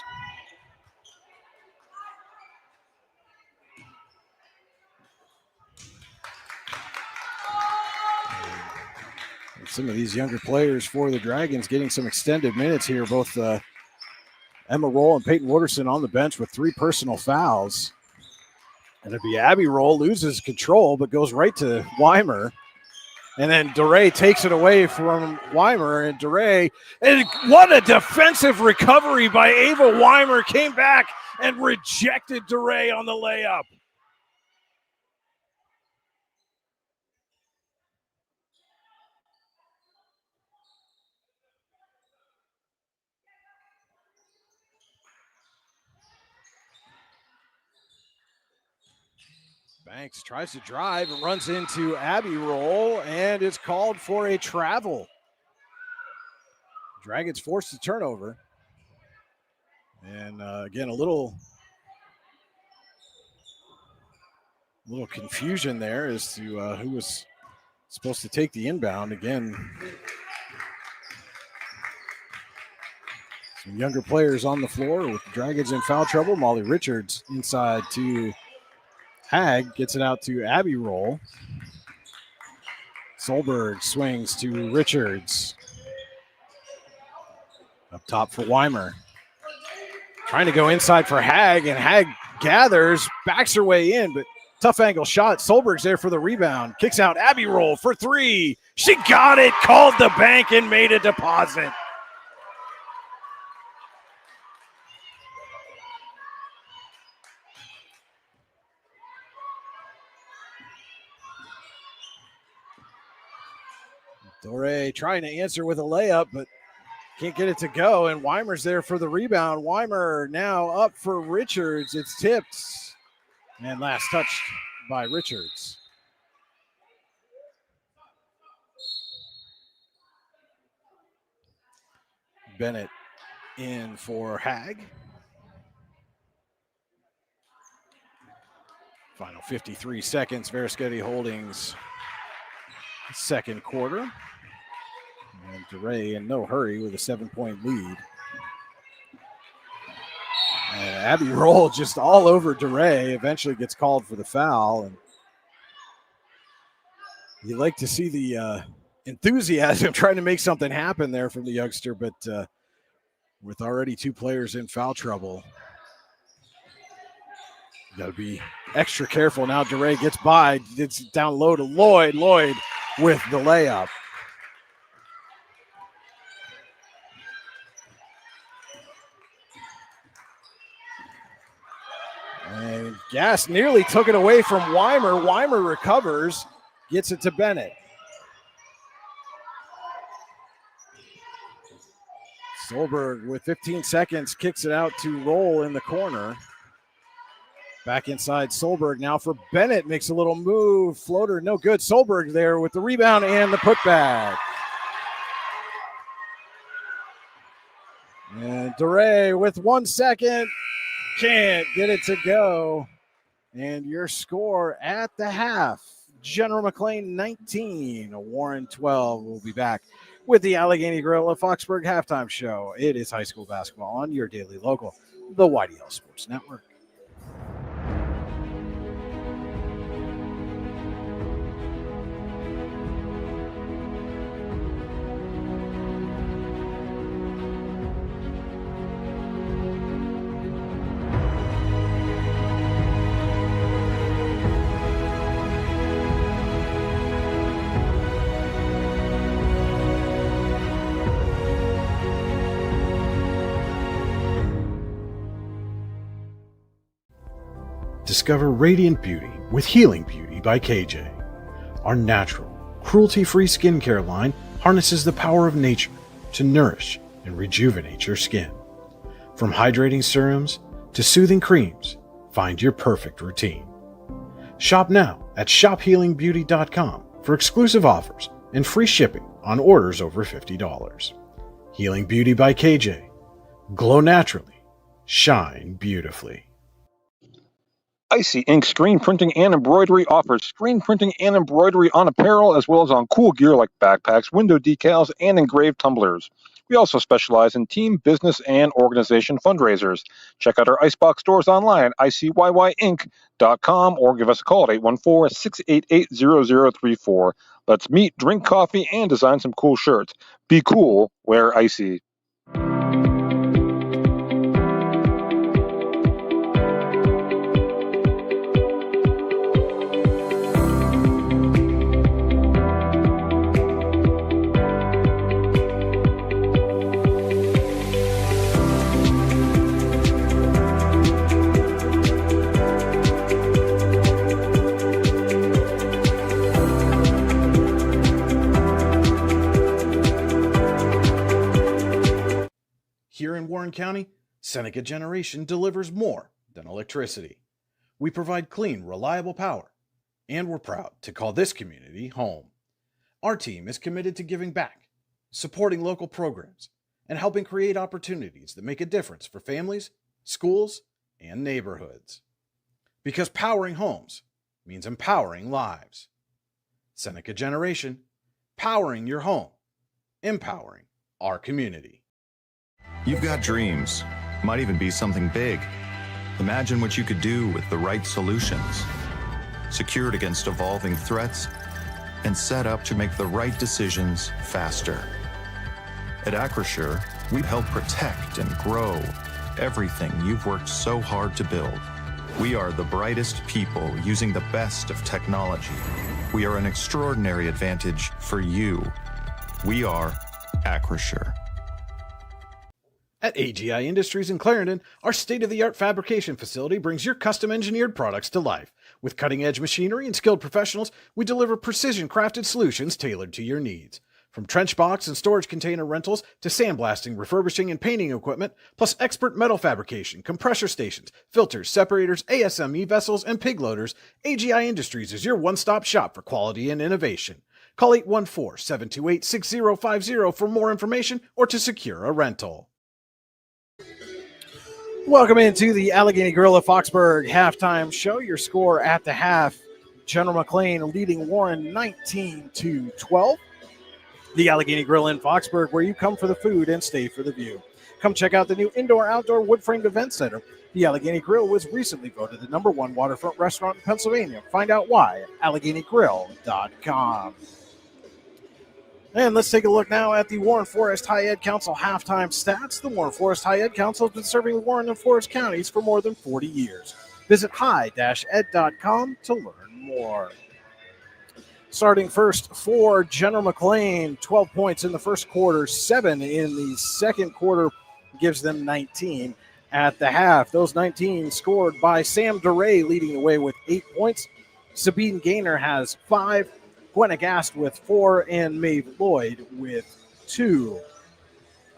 And some of these younger players for the Dragons getting some extended minutes here. Both Emma Roll and Peyton Wooderson on the bench with 3 personal fouls. And it'd be Abby Roll, loses control, but goes right to Weimer. And then Duray takes it away from Weimer. And Duray, and what a defensive recovery by Ava Weimer. Came back and rejected Duray on the layup. Banks tries to drive and runs into Abby Roll and is called for a travel. Dragons forced the turnover. And again, a little confusion there as to who was supposed to take the inbound. Again, some younger players on the floor with the Dragons in foul trouble. Molly Richards inside to Hag, gets it out to Abby Roll. Solberg swings to Richards. Up top for Weimer. Trying to go inside for Hag, and Hag gathers, backs her way in, but tough angle shot. Solberg's there for the rebound. Kicks out Abby Roll for 3. She got it, called the bank, and made a deposit. Dore trying to answer with a layup, but can't get it to go, and Weimer's there for the rebound. Weimer now up for Richards. It's tipped, and last touched by Richards. Bennett in for Hag. Final 53 seconds. Veriskety Holdings second quarter. And DeRay in no hurry with a 7-point lead. And Abby Roll just all over DeRay. Eventually gets called for the foul. And you like to see the enthusiasm trying to make something happen there from the youngster, but with already 2 players in foul trouble, you got to be extra careful. Now DeRay gets by. It's down low to Lloyd. Lloyd with the layup. And Gass nearly took it away from Weimer. Weimer recovers, gets it to Bennett. Solberg with 15 seconds kicks it out to Roll in the corner. Back inside Solberg now for Bennett. Makes a little move. Floater, no good. Solberg there with the rebound and the putback. And DeRay with 1 second. Can't get it to go. And your score at the half. General McLane 19, Warren 12. We'll be back with the Allegheny Grill of Foxburg halftime show. It is high school basketball on your daily local, the YDL Sports Network. Discover radiant beauty with Healing Beauty by KJ. Our natural, cruelty-free skincare line harnesses the power of nature to nourish and rejuvenate your skin. From hydrating serums to soothing creams, find your perfect routine. Shop now at shophealingbeauty.com for exclusive offers and free shipping on orders over $50. Healing Beauty by KJ. Glow naturally. Shine beautifully. Icy Ink Screen Printing and Embroidery offers screen printing and embroidery on apparel as well as on cool gear like backpacks, window decals, and engraved tumblers. We also specialize in team, business, and organization fundraisers. Check out our Icebox stores online at icyinc.com or give us a call at 814-688-0034. Let's meet, drink coffee, and design some cool shirts. Be cool, wear Icy. Here in Warren County, Seneca Generation delivers more than electricity. We provide clean, reliable power, and we're proud to call this community home. Our team is committed to giving back, supporting local programs, and helping create opportunities that make a difference for families, schools, and neighborhoods. Because powering homes means empowering lives. Seneca Generation, powering your home, empowering our community. You've got dreams, might even be something big. Imagine what you could do with the right solutions. Secured against evolving threats and set up to make the right decisions faster. At Acrisure, we help protect and grow everything you've worked so hard to build. We are the brightest people using the best of technology. We are an extraordinary advantage for you. We are Acrisure. At AGI Industries in Clarendon, our state-of-the-art fabrication facility brings your custom-engineered products to life. With cutting-edge machinery and skilled professionals, we deliver precision-crafted solutions tailored to your needs. From trench box and storage container rentals to sandblasting, refurbishing, and painting equipment, plus expert metal fabrication, compressor stations, filters, separators, ASME vessels, and pig loaders, AGI Industries is your one-stop shop for quality and innovation. Call 814-728-6050 for more information or to secure a rental. Welcome into the Allegheny Grill of Foxburg halftime show. Your score at the half, General McLane leading Warren 19-12. The Allegheny Grill in Foxburg, where you come for the food and stay for the view. Come check out the new indoor-outdoor wood-framed event center. The Allegheny Grill was recently voted the #1 waterfront restaurant in Pennsylvania. Find out why at AlleghenyGrill.com. And let's take a look now at the Warren Forest High Ed Council halftime stats. The Warren Forest High Ed Council has been serving Warren and Forest counties for more than 40 years. Visit high-ed.com to learn more. Starting first for General McLane, 12 points in the first quarter, 7 in the second quarter, gives them 19 at the half. Those 19 scored by Sam DeRay, leading the way with 8 points. Sabine Gaynor has 5. Gwenna Gast with 4, and Maeve Lloyd with 2.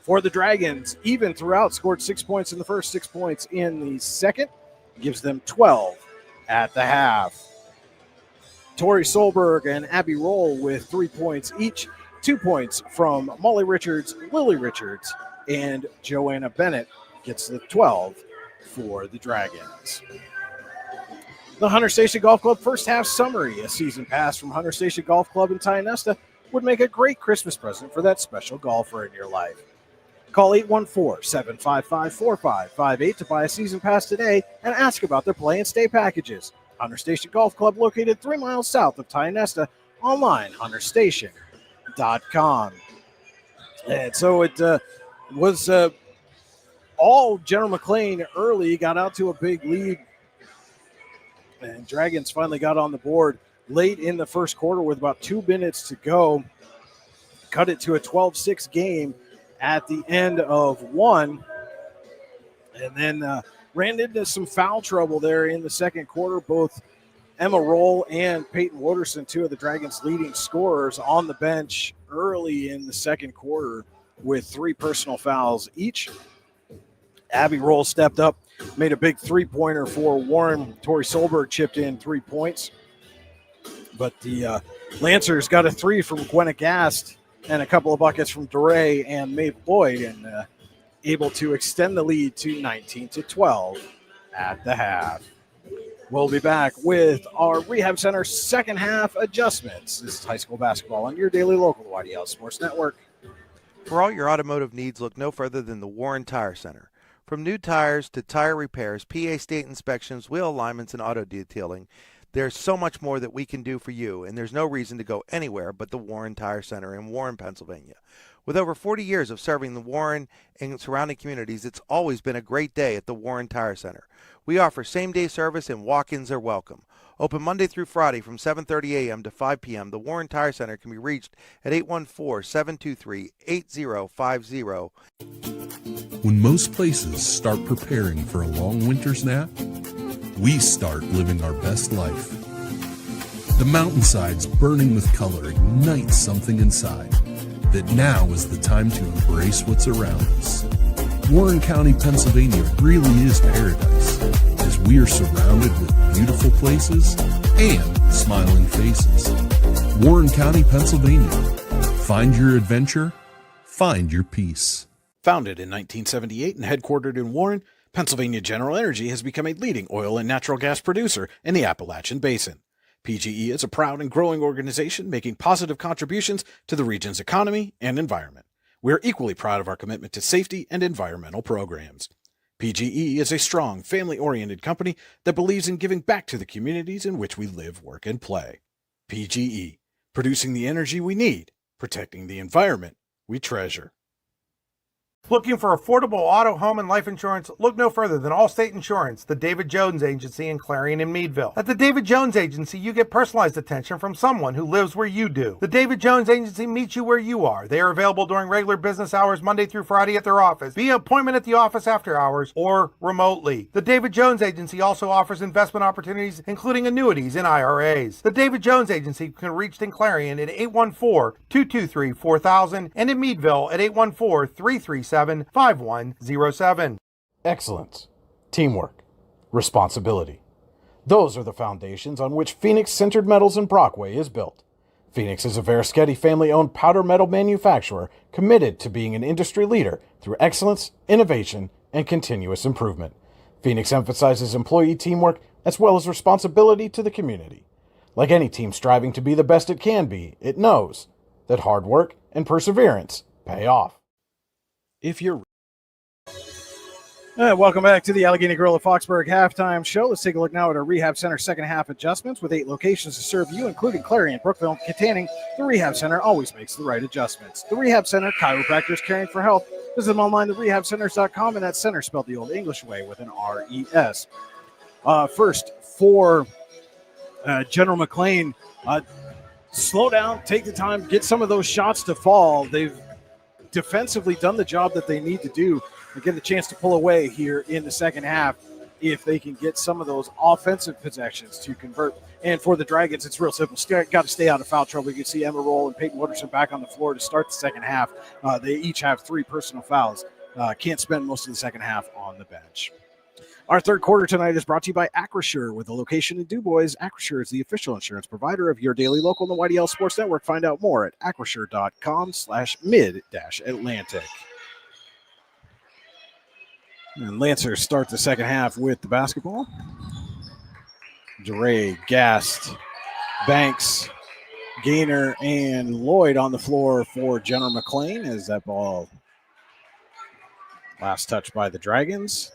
For the Dragons, even throughout, scored 6 points in the first, 6 points in the second, gives them 12 at the half. Tori Solberg and Abby Roll with 3 points each, 2 points from Molly Richards, Lily Richards, and Joanna Bennett gets the 12 for the Dragons. The Hunter Station Golf Club first half summary. A season pass from Hunter Station Golf Club in Tionesta would make a great Christmas present for that special golfer in your life. Call 814-755-4558 to buy a season pass today and ask about their play and stay packages. Hunter Station Golf Club, located 3 miles south of Tionesta. Online, hunterstation.com. And so it was all General McLane early, got out to a big lead. And Dragons finally got on the board late in the first quarter with about 2 minutes to go. Cut it to a 12-6 game at the end of one. And then ran into some foul trouble there in the second quarter. Both Emma Roll and Peyton Wooderson, two of the Dragons' leading scorers, on the bench early in the second quarter with 3 personal fouls each. Abby Roll stepped up, made a big three-pointer for Warren. Tori Solberg chipped in 3 points. But the Lancers got a 3 from Gwenna Gast and a couple of buckets from DeRay and Maeve Lloyd, and able to extend the lead to 19-12 at the half. We'll be back with our Rehab Center second half adjustments. This is high school basketball on your daily local YDL Sports Network. For all your automotive needs, look no further than the Warren Tire Center. From new tires to tire repairs, PA state inspections, wheel alignments, and auto detailing, there's so much more that we can do for you, and there's no reason to go anywhere but the Warren Tire Center in Warren, Pennsylvania. With over 40 years of serving the Warren and surrounding communities, it's always been a great day at the Warren Tire Center. We offer same-day service and walk-ins are welcome. Open Monday through Friday from 7:30 a.m. to 5 p.m., the Warren Tire Center can be reached at 814-723-8050. When most places start preparing for a long winter's nap, we start living our best life. The mountainsides burning with color ignite something inside that now is the time to embrace what's around us. Warren County, Pennsylvania really is paradise, as we are surrounded with beautiful places and smiling faces. Warren County, Pennsylvania. Find your adventure, find your peace. Founded in 1978 and headquartered in Warren, Pennsylvania General Energy has become a leading oil and natural gas producer in the Appalachian Basin. PGE is a proud and growing organization making positive contributions to the region's economy and environment. We are equally proud of our commitment to safety and environmental programs. PGE is a strong, family-oriented company that believes in giving back to the communities in which we live, work, and play. PGE, producing the energy we need, protecting the environment we treasure. Looking for affordable auto, home, and life insurance? Look no further than Allstate Insurance, the David Jones Agency in Clarion and Meadville. At the David Jones Agency, you get personalized attention from someone who lives where you do. The David Jones Agency meets you where you are. They are available during regular business hours Monday through Friday at their office, via appointment at the office after hours, or remotely. The David Jones Agency also offers investment opportunities, including annuities and IRAs. The David Jones Agency can be reached in Clarion at 814-223-4000 and in Meadville at 814-337-5107. Excellence, teamwork, responsibility. Those are the foundations on which Phoenix Sintered Metals in Brockway is built. Phoenix is a Verischetti family-owned powder metal manufacturer committed to being an industry leader through excellence, innovation, and continuous improvement. Phoenix emphasizes employee teamwork as well as responsibility to the community. Like any team striving to be the best it can be, it knows that hard work and perseverance pay off. If you're welcome back to the Allegheny Grill of Foxburg halftime show. Let's take a look now at our Rehab Center second half adjustments. With 8 locations to serve you, including Clarion, Brookville, and Katanning, the Rehab Center always makes the right adjustments. The Rehab Center, chiropractors caring for health. Visit them online at rehabcenters.com, and that's center spelled the old English way with an R-E-S. First, for General McLane, slow down, take the time, get some of those shots to fall. They've defensively done the job that they need to do and get a chance to pull away here in the second half if they can get some of those offensive possessions to convert. And for the Dragons, it's real simple. Got to stay out of foul trouble. You can see Emma Roll and Peyton Wooderson back on the floor to start the second half. They each have 3 personal fouls. Can't spend most of the second half on the bench. Our third quarter tonight is brought to you by Acrisure, with a location in DuBois. Acrisure is the official insurance provider of your daily local in the YDL Sports Network. Find out more at acrisure.com/mid-Atlantic. And Lancers start the second half with the basketball. DeRay, Gast, Banks, Gaynor and Lloyd on the floor for General McLane as that ball last touch by the Dragons.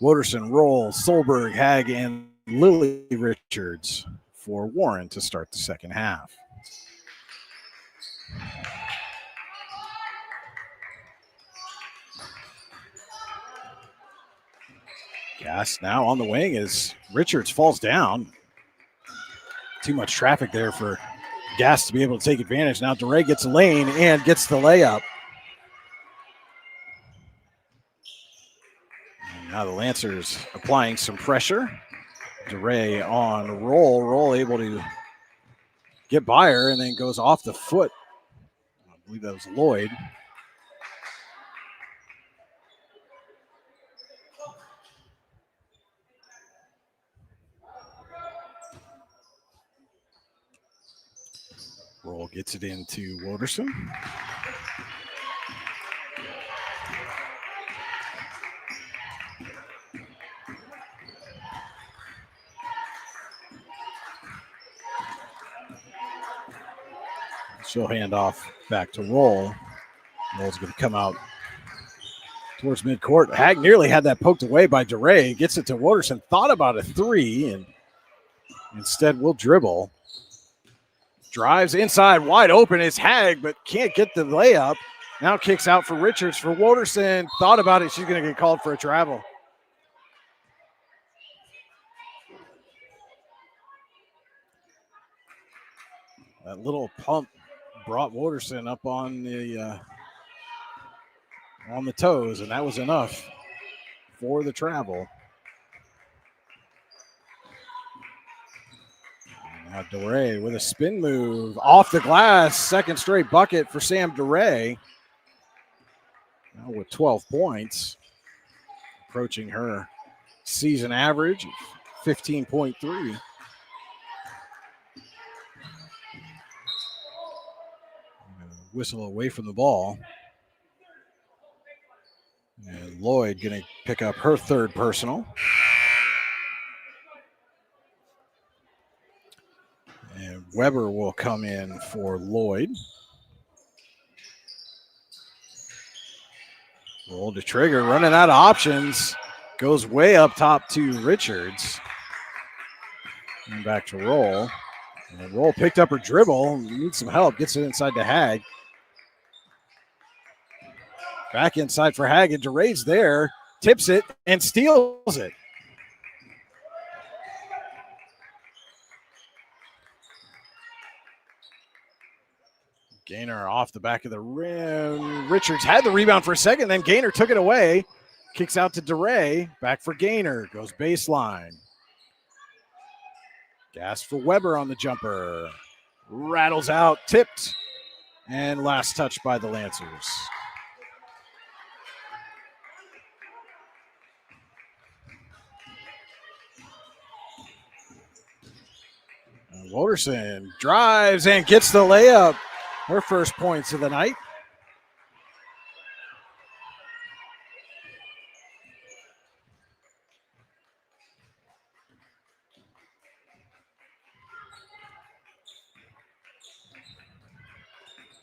Woderson, Roll, Solberg, Hag, and Lily Richards for Warren to start the second half. Gas now on the wing as Richards falls down. Too much traffic there for Gas to be able to take advantage. Now DeRay gets a lane and gets the layup. And now the Lancers applying some pressure. DeRay on Roll. Roll able to get by her and then goes off the foot. I believe that was Lloyd. Roll gets it into Woderson. She'll hand off back to Roll. Roll's going to come out towards midcourt. Hag nearly had that poked away by DeRay. Gets it to Woderson. Thought about a three and instead will dribble. Drives inside, wide open is Hag, but can't get the layup. Now kicks out for Richards for Woderson. Thought about it. She's going to get called for a travel. That little pump brought Woderson up on the toes, and that was enough for the travel. Now DeRay with a spin move off the glass. Second straight bucket for Sam DeRay. Now with 12 points. Approaching her season average of 15.3. Whistle away from the ball. And Lloyd going to pick up her third personal. And Weber will come in for Lloyd. Roll to trigger, running out of options. Goes way up top to Richards. And back to Roll. And Roll picked up her dribble. Needs some help. Gets it inside to Hag. Back inside for Hag. And DeRay's there. Tips it and steals it. Gaynor off the back of the rim. Richards had the rebound for a second, then Gaynor took it away. Kicks out to DeRay. Back for Gaynor. Goes baseline. Gas for Weber on the jumper. Rattles out, tipped. And last touch by the Lancers. And Woderson drives and gets the layup. Her first points of the night.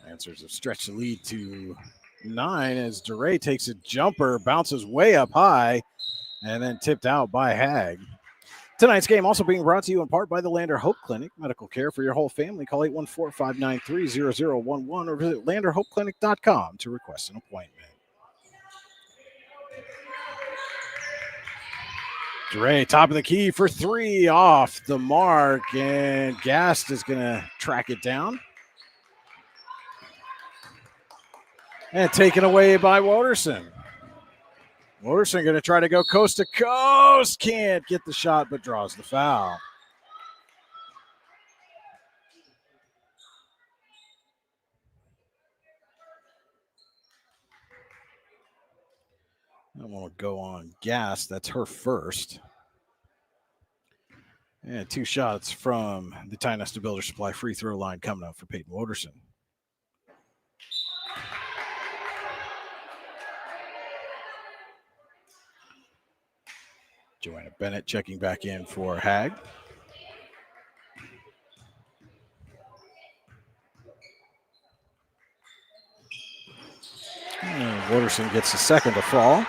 Lancers have stretched the lead to 9 as DeRay takes a jumper, bounces way up high, and then tipped out by Hag. Tonight's game also being brought to you in part by the Lander Hope Clinic. Medical care for your whole family. Call 814-593-0011 or visit landerhopeclinic.com to request an appointment. DeRay, top of the key for 3, off the mark, and Gast is going to track it down. And taken away by Woderson. Woderson going to try to go coast to coast. Can't get the shot, but draws the foul. I'm going to go on Gas. That's her first. And 2 shots from the Ty-Nesta Builder Supply free throw line coming up for Peyton Woderson. Joanna Bennett checking back in for Hag. Wooderson gets the second to fall.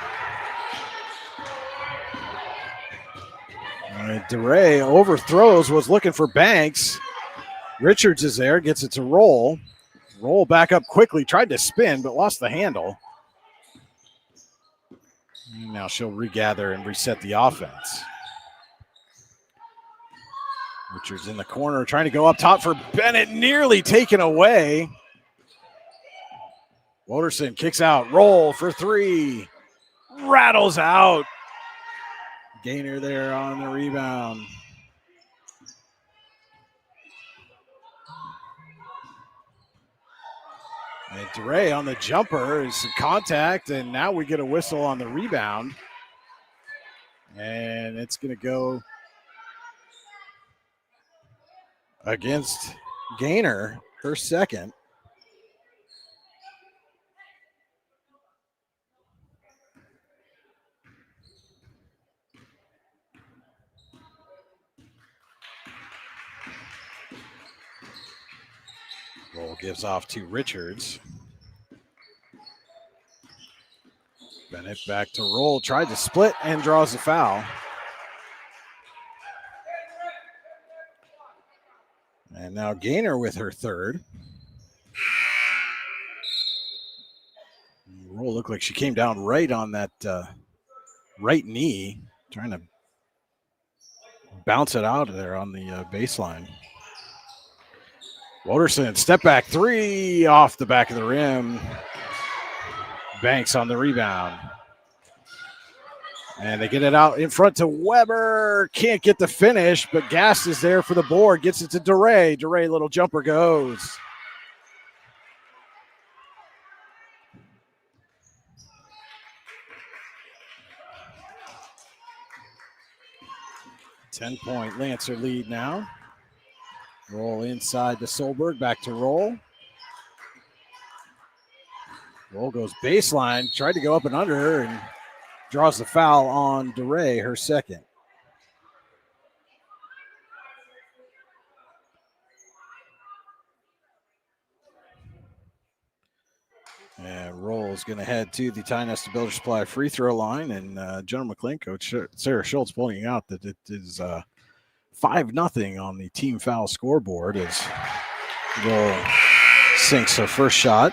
DeRay overthrows, was looking for Banks. Richards is there, gets it to Roll. Roll back up quickly, tried to spin, but lost the handle. And now she'll regather and reset the offense. Richards in the corner, trying to go up top for Bennett, nearly taken away. Wooderson kicks out, Roll for three. Rattles out. Gainer there on the rebound. And DeRay on the jumper is some contact, and now we get a whistle on the rebound. And it's going to go against Gainer, her second. Roll gives off to Richards. Bennett back to Roll, tried to split and draws the foul. And now Gainer with her third. Roll looked like she came down right on that right knee, trying to bounce it out of there on the baseline. Wooderson, step back three off the back of the rim. Banks on the rebound. And they get it out in front to Weber. Can't get the finish, but Gast is there for the board. Gets it to DeRay. DeRay, little jumper goes. Ten-point Lancer lead now. Roll inside to Solberg, back to Roll. Roll goes baseline, tried to go up and under her and draws the foul on DeRay, her second. And Roll is going to head to the Ty Nesta Builder Supply free throw line, and General McLane coach Sarah Schultz pointing out that it is 5-0 on the team foul scoreboard as Roll sinks her first shot.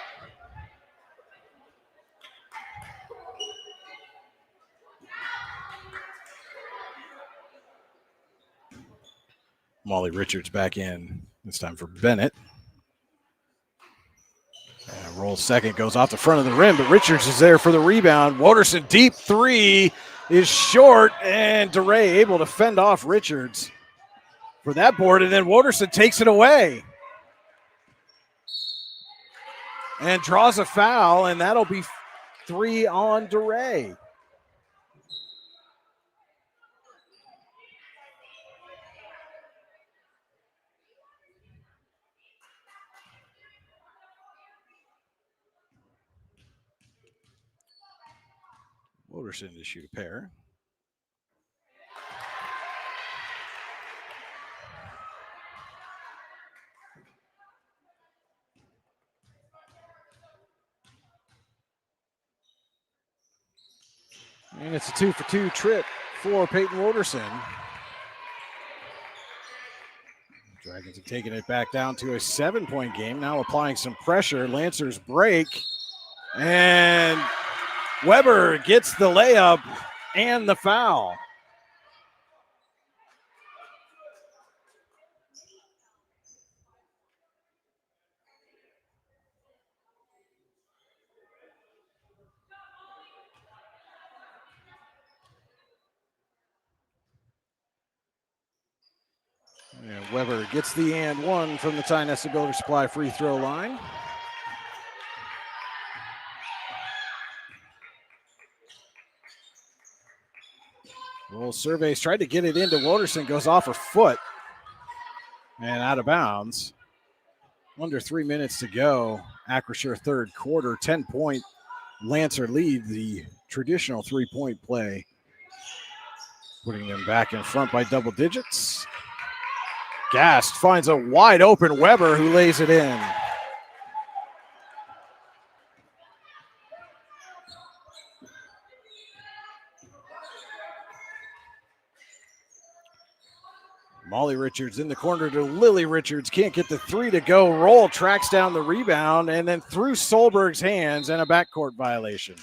Molly Richards back in, this time for Bennett. And Roll second, goes off the front of the rim, but Richards is there for the rebound. Wooderson deep three is short, and DeRay able to fend off Richards for that board, and then Wooderson takes it away and draws a foul, and that'll be three on DeRay. Wooderson to shoot a pair. And it's a 2-for-2 trip for Peyton Wooderson. Dragons have taken it back down to a 7-point game, now applying some pressure. Lancers break, and Weber gets the layup and the foul. And Weber gets the and one from the Ty Nesta Builder Supply free throw line. Roll surveys, tried to get it into Wooderson, goes off her foot and out of bounds. Under 3 minutes to go. Acrisure third quarter, 10-point Lancer lead, the traditional 3-point play, putting them back in front by double digits. Gast finds a wide open Weber who lays it in. Molly Richards in the corner to Lily Richards. Can't get the three to go. Roll tracks down the rebound and then through Solberg's hands and a backcourt violation.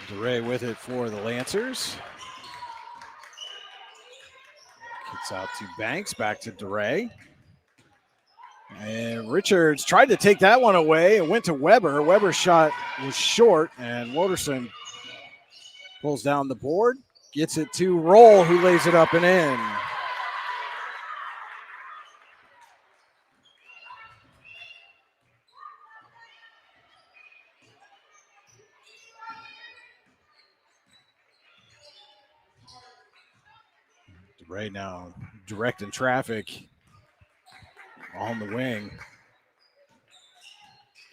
DeRay with it for the Lancers. Kicks out to Banks, back to DeRay. And Richards tried to take that one away and went to Weber. Weber's shot was short, and Woderson pulls down the board, gets it to Roll, who lays it up and in. DeRay now directing traffic on the wing.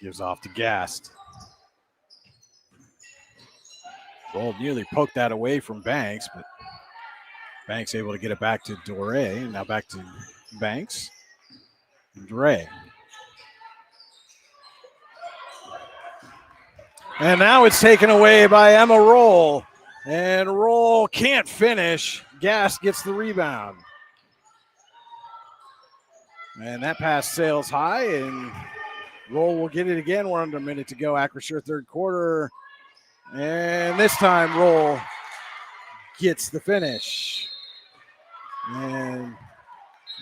Gives off to Gast. Roll nearly poked that away from Banks, but Banks able to get it back to DeRay. Now back to Banks. DeRay. And now it's taken away by Emma Roll. And Roll can't finish. Gast gets the rebound. And that pass sails high, and Roll will get it again. We're under a minute to go. Acrisure third quarter. And this time Roll gets the finish. And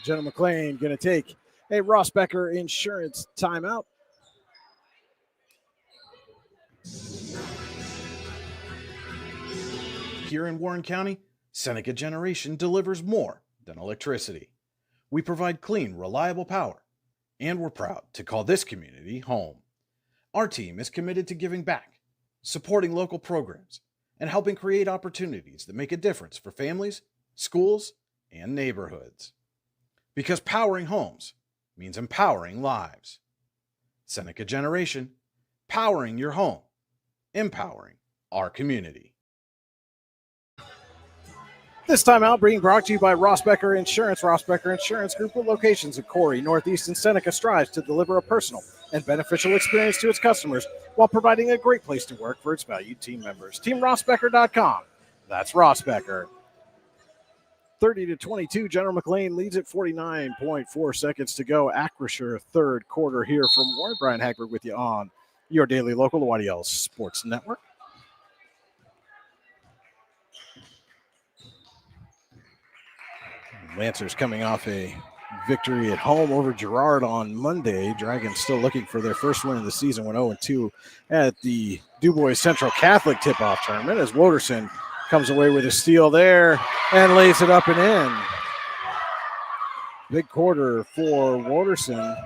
Jenna McLean going to take a Ross Becker Insurance timeout. Here in Warren County, Seneca Generation delivers more than electricity. We provide clean, reliable power, and we're proud to call this community home. Our team is committed to giving back, supporting local programs, and helping create opportunities that make a difference for families, schools, and neighborhoods. Because powering homes means empowering lives. Seneca Generation, powering your home, empowering our community. This time out being brought to you by Ross Becker Insurance. Ross Becker Insurance Group with locations in Corey, Northeast, and Seneca strives to deliver a personal and beneficial experience to its customers while providing a great place to work for its valued team members. TeamRossBecker.com. That's Ross Becker. 30-22, General McLean leads at 49.4 seconds to go. Acrisure third quarter here from Warren. Brian Hagberg with you on your daily local YDL Sports Network. Lancers coming off a victory at home over Girard on Monday. Dragons still looking for their first win of the season, went 0-2 at the DuBois Central Catholic tip-off tournament as Woderson comes away with a steal there and lays it up and in. Big quarter for Woderson,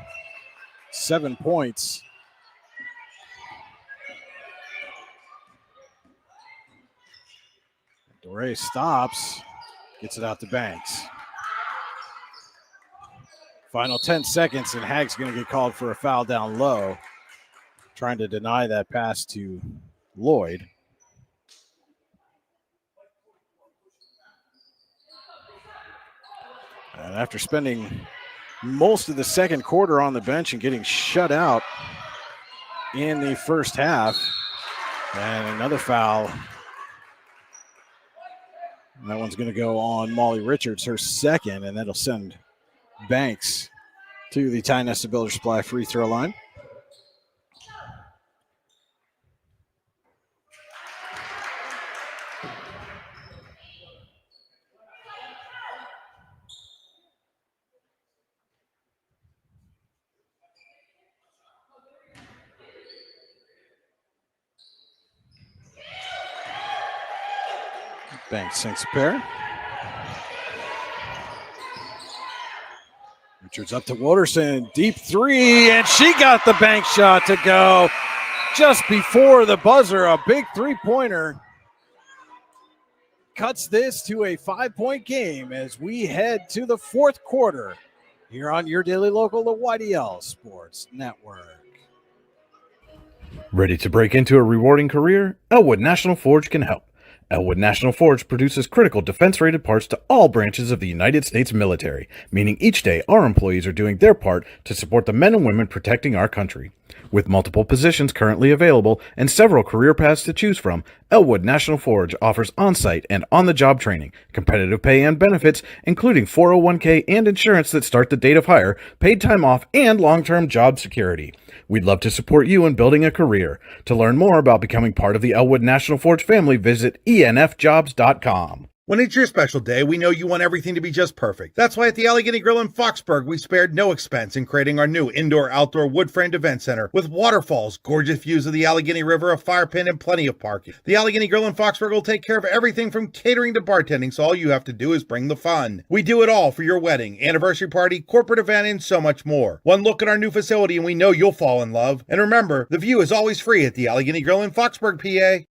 7 points. DeRay stops, gets it out to Banks. Final 10 seconds, and Hag's going to get called for a foul down low, trying to deny that pass to Lloyd. And after spending most of the second quarter on the bench and getting shut out in the first half, and another foul. And that one's going to go on Molly Richards, her second, and that'll send Banks to the Ty Nesta Builder Supply free throw line. Banks sinks a pair. Richards up to Woderson, deep three, and she got the bank shot to go just before the buzzer. A big three-pointer cuts this to a 5-point game as we head to the fourth quarter here on your daily local, the YDL Sports Network. Ready to break into a rewarding career? Elwood National Forge can help. Elwood National Forge produces critical defense-rated parts to all branches of the United States military, meaning each day our employees are doing their part to support the men and women protecting our country. With multiple positions currently available and several career paths to choose from, Elwood National Forge offers on-site and on-the-job training, competitive pay and benefits, including 401k and insurance that start the date of hire, paid time off, and long-term job security. We'd love to support you in building a career. To learn more about becoming part of the Elwood National Forge family, visit enfjobs.com. When it's your special day, we know you want everything to be just perfect. That's why at the Allegheny Grill in Foxburg, we spared no expense in creating our new indoor-outdoor wood-framed event center with waterfalls, gorgeous views of the Allegheny River, a fire pit, and plenty of parking. The Allegheny Grill in Foxburg will take care of everything from catering to bartending, so all you have to do is bring the fun. We do it all for your wedding, anniversary party, corporate event, and so much more. One look at our new facility and we know you'll fall in love. And remember, the view is always free at the Allegheny Grill in Foxburg, PA.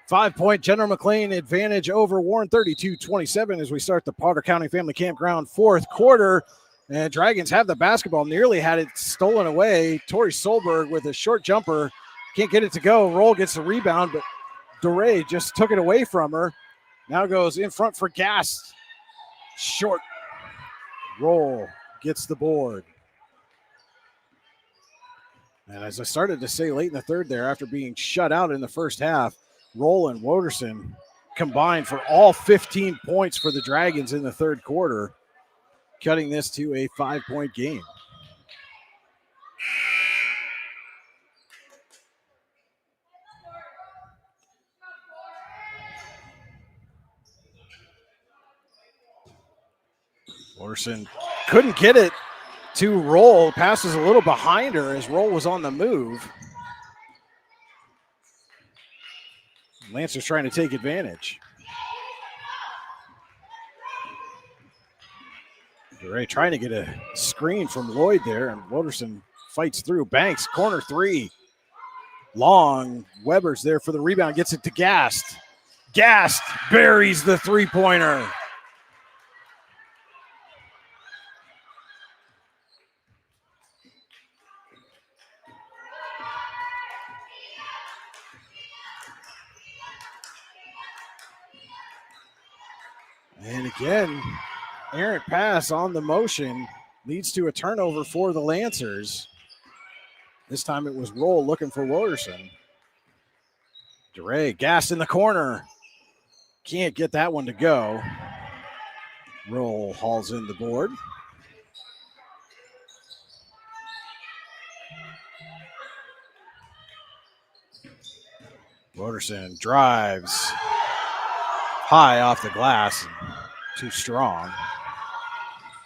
5-point General McLane advantage over Warren, 32-27 as we start the Potter County Family Campground fourth quarter. And Dragons have the basketball, nearly had it stolen away. Tori Solberg with a short jumper. Can't get it to go. Roll gets the rebound, but DeRay just took it away from her. Now goes in front for Gast. Short. Roll gets the board. And as I started to say late in the third there, after being shut out in the first half, Roll and Woderson combined for all 15 points for the Dragons in the third quarter, cutting this to a 5-point game. Woderson couldn't get it to Roll. Passes a little behind her as Roll was on the move. Lancers trying to take advantage. DeRay trying to get a screen from Lloyd there, and Woderson fights through. Banks, corner three. Long. Weber's there for the rebound, gets it to Gast. Gast buries the three-pointer. And again, errant pass on the motion leads to a turnover for the Lancers. This time it was Roll looking for Woderson. DeRay, Gast in the corner. Can't get that one to go. Roll hauls in the board. Woderson drives high off the glass. Too strong.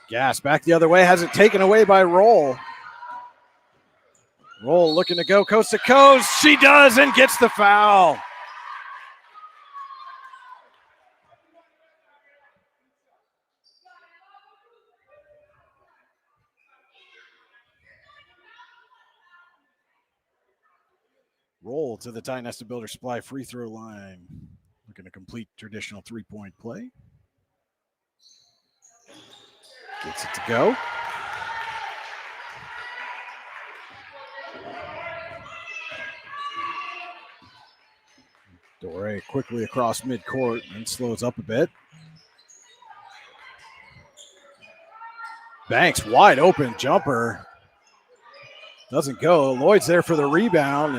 Gas back the other way. Has it taken away by Roll. Roll looking to go coast to coast. She does and gets the foul. Roll to the Ty Nesta Builder Supply free throw line. Looking to complete traditional three-point play. Gets it to go. DeRay quickly across midcourt and slows up a bit. Banks wide open jumper. Doesn't go. Lloyd's there for the rebound,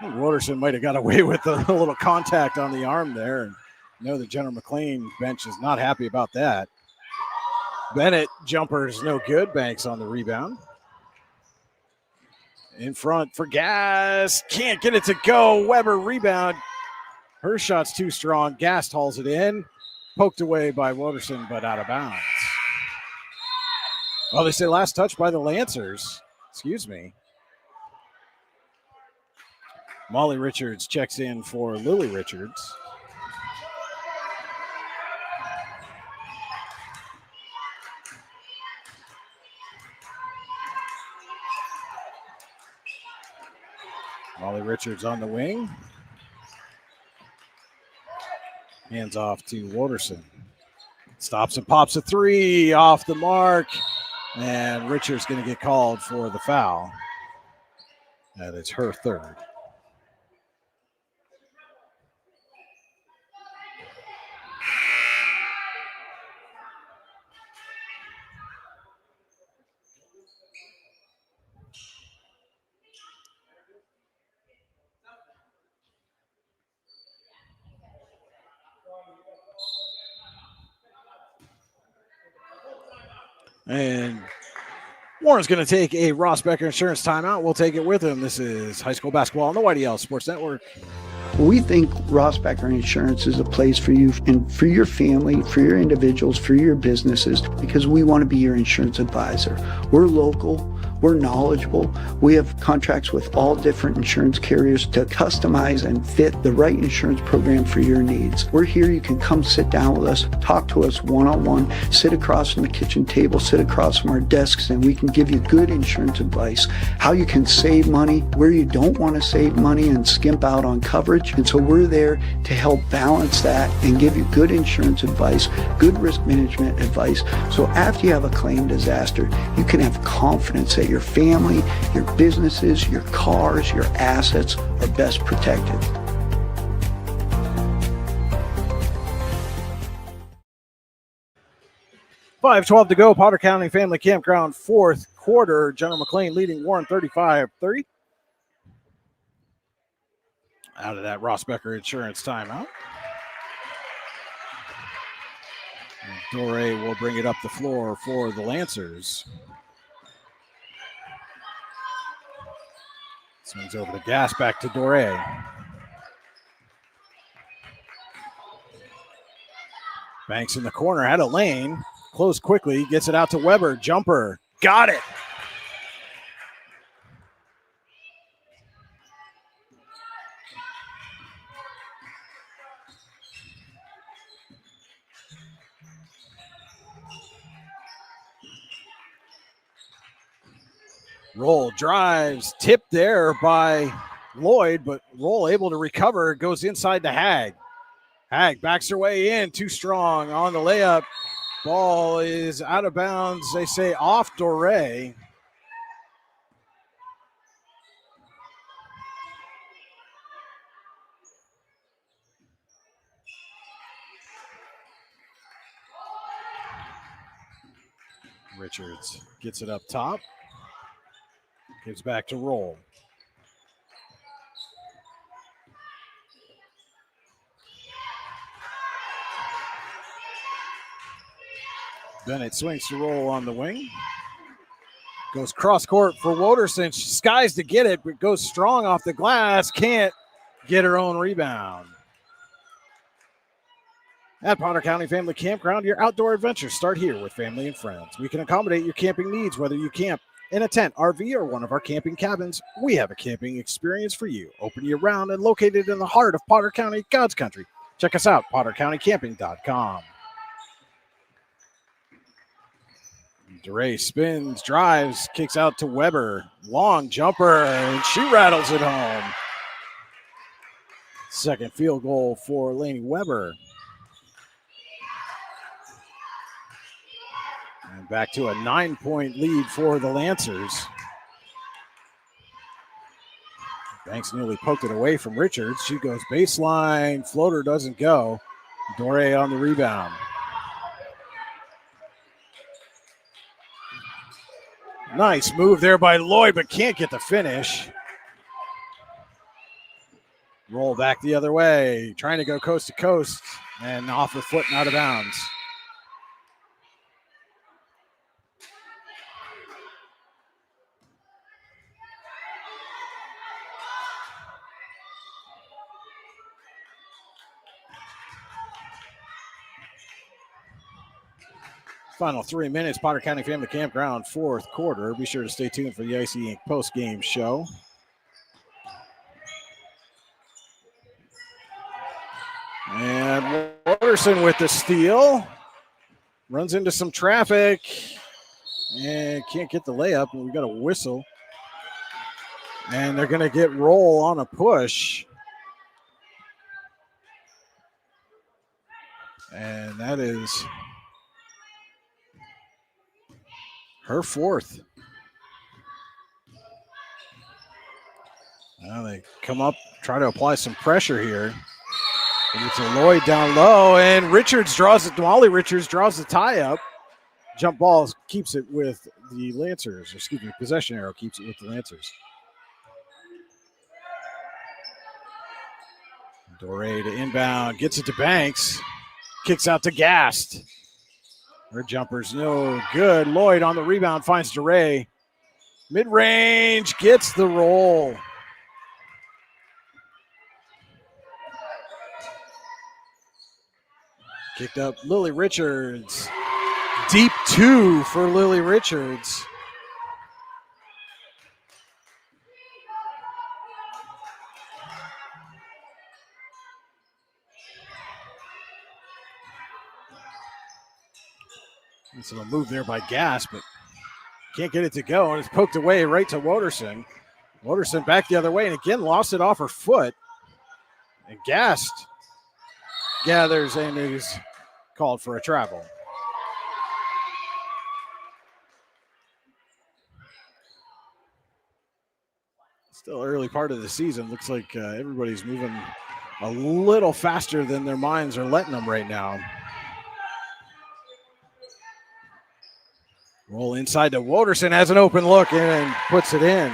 and Woderson might have got away with a little contact on the arm there. And the General McLane bench is not happy about that. Bennett jumper is no good. Banks on the rebound. In front for Gas. Can't get it to go. Weber rebound. Her shot's too strong. Gast hauls it in. Poked away by Woderson, but out of bounds. Well, they say last touch by the Lancers. Excuse me. Molly Richards checks in for Lily Richards. Molly Richards on the wing. Hands off to Woderson. Stops and pops a three off the mark. And Richards going to get called for the foul. That is her third. And Warren's going to take a Ross Becker Insurance timeout. We'll take it with him. This is high school basketball on the YDL Sports Network. We think Ross Becker Insurance is a place for you and for your family, for your individuals, for your businesses, because we want to be your insurance advisor. We're local. We're knowledgeable. We have contracts with all different insurance carriers to customize and fit the right insurance program for your needs. We're here. You can come sit down with us, talk to us one-on-one, sit across from the kitchen table, sit across from our desks, and we can give you good insurance advice, how you can save money, where you don't want to save money and skimp out on coverage. And so we're there to help balance that and give you good insurance advice, good risk management advice. So after you have a claim disaster, you can have confidence that your family, your businesses, your cars, your assets are best protected. .5:12 to go. Potter County Family Campground, fourth quarter. General McLane leading Warren 35-30. Out of that Ross Becker Insurance timeout. And Doré will bring it up the floor for the Lancers. Swings over the gas, back to Doré. Banks in the corner, had a lane. Close quickly, gets it out to Weber. Jumper, got it. Roll drives, tipped there by Lloyd, but Roll able to recover, goes inside to Hag. Hag backs her way in, too strong on the layup. Ball is out of bounds, they say off Doré. Richards gets it up top. Gives back to Roll. Bennett swings to Roll on the wing. Goes cross court for Woderson. She skies to get it, but goes strong off the glass. Can't get her own rebound. At Potter County Family Campground, your outdoor adventures start here with family and friends. We can accommodate your camping needs, whether you camp in a tent, RV, or one of our camping cabins. We have a camping experience for you. Open year-round and located in the heart of Potter County, God's country. Check us out, pottercountycamping.com. DeRay spins, drives, kicks out to Weber. Long jumper, and she rattles it home. Second field goal for Lainey Weber. And back to a 9-point lead for the Lancers. Banks nearly poked it away from Richards. She goes baseline. Floater doesn't go. Doré on the rebound. Nice move there by Lloyd, but can't get the finish. Roll back the other way. Trying to go coast to coast. And off her foot and out of bounds. Final 3 minutes, Potter County Family Campground, fourth quarter. Be sure to stay tuned for the IC Inc. post-game show. And Waterson with the steal. Runs into some traffic and can't get the layup. And we got a whistle. And they're going to get Roll on a push. And that is Her fourth. Now they come up, try to apply some pressure here. And it's a Lloyd down low, and Richards draws it. Molly Richards draws the tie up. Jump ball keeps it with the Lancers. Excuse me, possession arrow keeps it with the Lancers. Doré to inbound, gets it to Banks. Kicks out to Gast. Her jumper's no good. Lloyd on the rebound finds Doré. Mid-range, gets the roll. Kicked up Lily Richards. Deep two for Lily Richards. It's a move there by Gas, but can't get it to go, and it's poked away right to Woderson. Woderson back the other way, and again lost it off her foot. And Gast gathers and is called for a travel. Still early part of the season. Looks like everybody's moving a little faster than their minds are letting them right now. Roll inside to Woderson, has an open look and puts it in.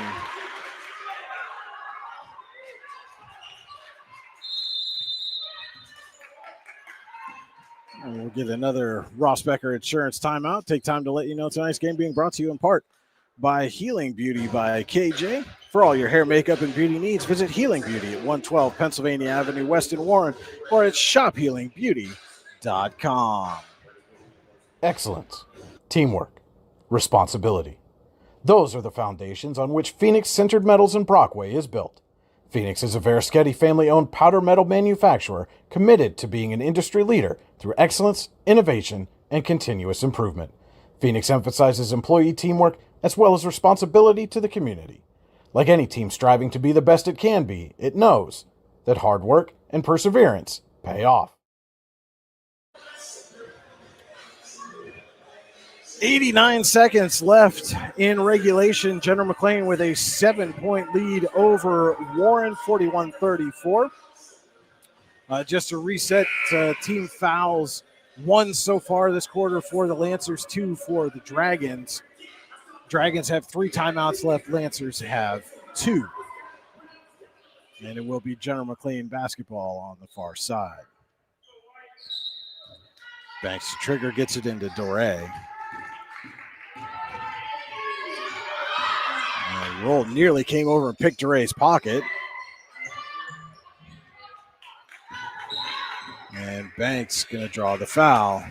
And we'll get another Ross Becker Insurance timeout. Take time to let you know tonight's game being brought to you in part by Healing Beauty by KJ. For all your hair, makeup, and beauty needs, visit Healing Beauty at 112 Pennsylvania Avenue West in Warren or at shophealingbeauty.com. Excellence, teamwork, responsibility. Those are the foundations on which Phoenix Centered Metals in Brockway is built. Phoenix is a Verischetti family-owned powder metal manufacturer committed to being an industry leader through excellence, innovation, and continuous improvement. Phoenix emphasizes employee teamwork as well as responsibility to the community. Like any team striving to be the best it can be, it knows that hard work and perseverance pay off. 89 seconds left in regulation. General McLane with a 7-point lead over Warren, 41-34. Just to reset, team fouls, 1 so far this quarter for the Lancers, 2 for the Dragons. Dragons have 3 timeouts left. Lancers have 2. And it will be General McLane basketball on the far side. Banks to trigger, gets it into Doré. Roll nearly came over and picked Doré's pocket. And Banks going to draw the foul.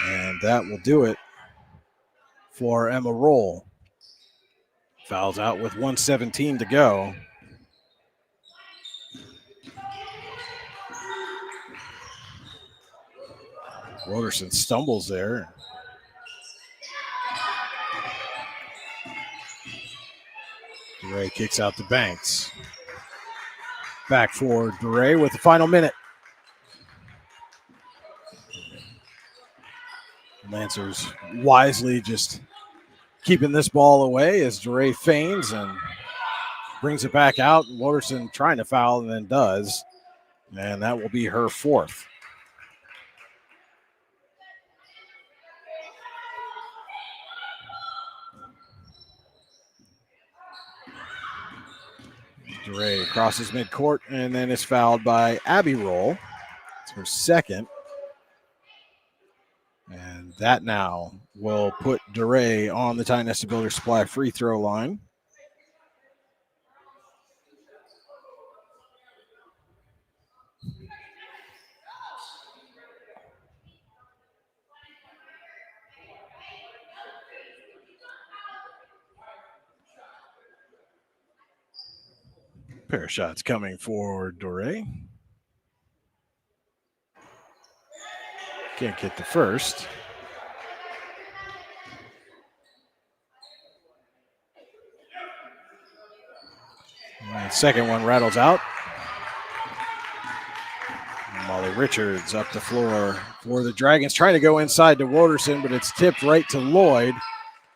And that will do it for Emma Roll. Fouls out with 1:17 to go. Woderson stumbles there. Doré kicks out to Banks. Back for Doré with the final minute. Lancers wisely just keeping this ball away as Doré feigns and brings it back out. Woderson trying to foul and then does. And that will be her 4th. Doré crosses midcourt and then is fouled by Abby Roll. It's her 2nd. And that now will put Doré on the Ty Nesta Builder Supply free throw line. Pair of shots coming for Doré. Can't get the first. And second one rattles out. Riley Richards up the floor for the Dragons, trying to go inside to Woderson, but it's tipped right to Lloyd.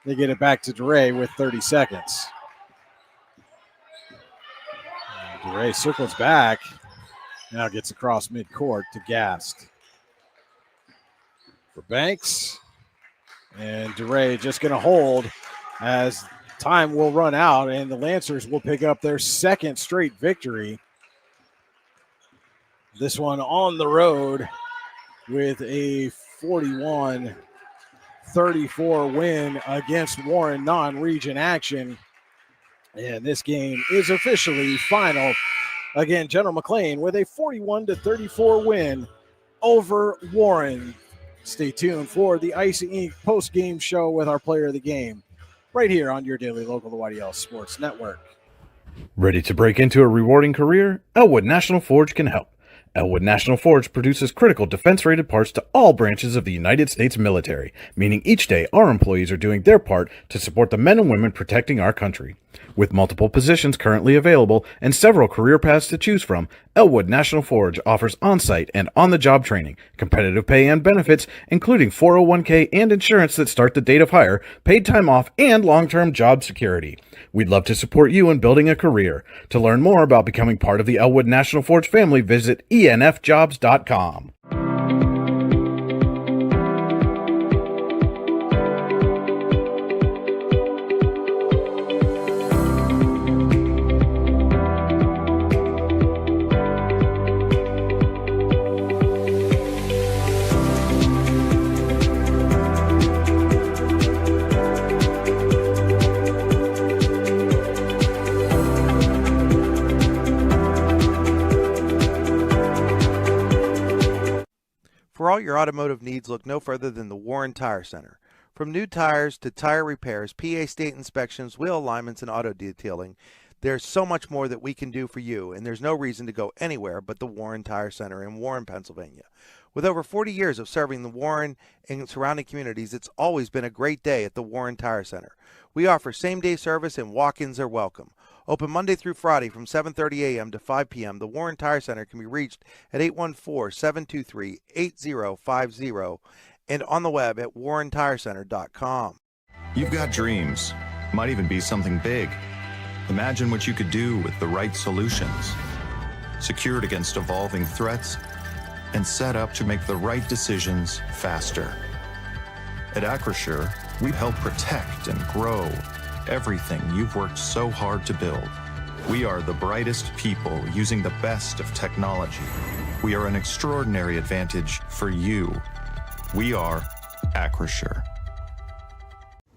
They get it back to DeRay with 30 seconds. DeRay circles back. Now gets across midcourt to Gast. For Banks. And DeRay just going to hold as time will run out, and the Lancers will pick up their second straight victory. This one on the road with a 41-34 win against Warren non-region action. And this game is officially final. Again, General McLane with a 41-34 win over Warren. Stay tuned for the Icy Inc. post-game show with our player of the game right here on your daily local, the YDL Sports Network. Ready to break into a rewarding career? Elwood National Forge can help. Elwood National Forge produces critical defense-rated parts to all branches of the United States military, meaning each day our employees are doing their part to support the men and women protecting our country. With multiple positions currently available and several career paths to choose from, Elwood National Forge offers on-site and on-the-job training, competitive pay and benefits, including 401k and insurance that start the date of hire, paid time off, and long-term job security. We'd love to support you in building a career. To learn more about becoming part of the Elwood National Forge family, visit enfjobs.com. For all your automotive needs, look no further than the Warren Tire Center. From new tires to tire repairs, PA state inspections, wheel alignments, and auto detailing, there's so much more that we can do for you, and there's no reason to go anywhere but the Warren Tire Center in Warren, Pennsylvania. With over 40 years of serving the Warren and surrounding communities, it's always been a great day at the Warren Tire Center. We offer same-day service and walk-ins are welcome. Open Monday through Friday from 7:30 a.m. to 5 p.m., the Warren Tire Center can be reached at 814-723-8050 and on the web at warrentirecenter.com. You've got dreams. Might even be something big. Imagine what you could do with the right solutions. Secured against evolving threats and set up to make the right decisions faster. At Acrisure, we help protect and grow everything you've worked so hard to build. We are the brightest people using the best of technology. We are an extraordinary advantage for you. We are Acrisure.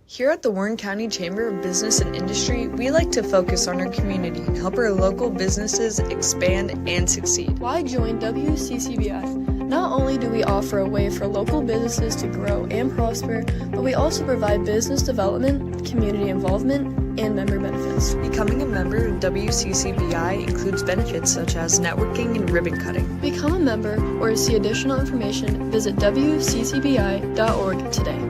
Here at the Warren County Chamber of Business and Industry, we like to focus on our community and help our local businesses expand and succeed. Why join WCCBF? Not only do we offer a way for local businesses to grow and prosper, but we also provide business development, community involvement, and member benefits. Becoming a member of WCCBI includes benefits such as networking and ribbon cutting. Become a member or to see additional information, visit WCCBI.org today.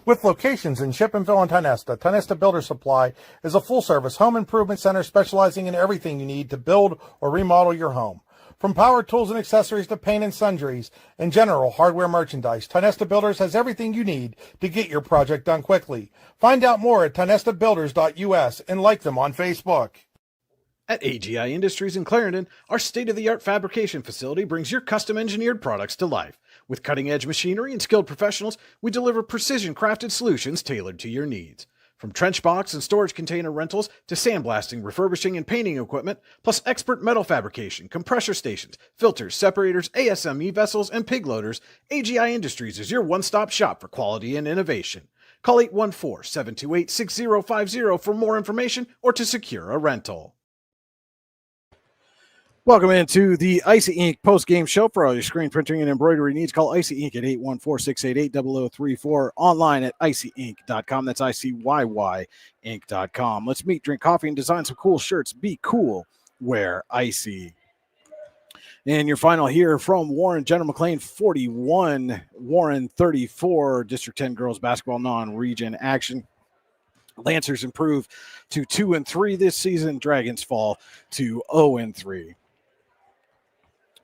With locations in Shippenville and Tionesta, Tionesta Builder Supply is a full-service home improvement center specializing in everything you need to build or remodel your home. From power tools and accessories to paint and sundries and general hardware merchandise, Tionesta Builders has everything you need to get your project done quickly. Find out more at tionestabuilders.us and like them on Facebook. At AGI Industries in Clarendon, our state-of-the-art fabrication facility brings your custom-engineered products to life. With cutting-edge machinery and skilled professionals, we deliver precision-crafted solutions tailored to your needs. From trench box and storage container rentals to sandblasting, refurbishing, and painting equipment, plus expert metal fabrication, compressor stations, filters, separators, ASME vessels, and pig loaders, AGI Industries is your one-stop shop for quality and innovation. Call 814-728-6050 for more information or to secure a rental. Welcome into the Icy Inc. post-game show. For all your screen printing and embroidery needs, call Icy Inc. at 814-688-0034, online at icyinc.com. That's ICYY Inc.com. Let's meet, drink coffee, and design some cool shirts. Be cool, wear Icy. And your final here from Warren, General McLane 41, Warren 34, District 10 girls basketball non-region action. Lancers improve to 2-3 this season. Dragons fall to 0-3.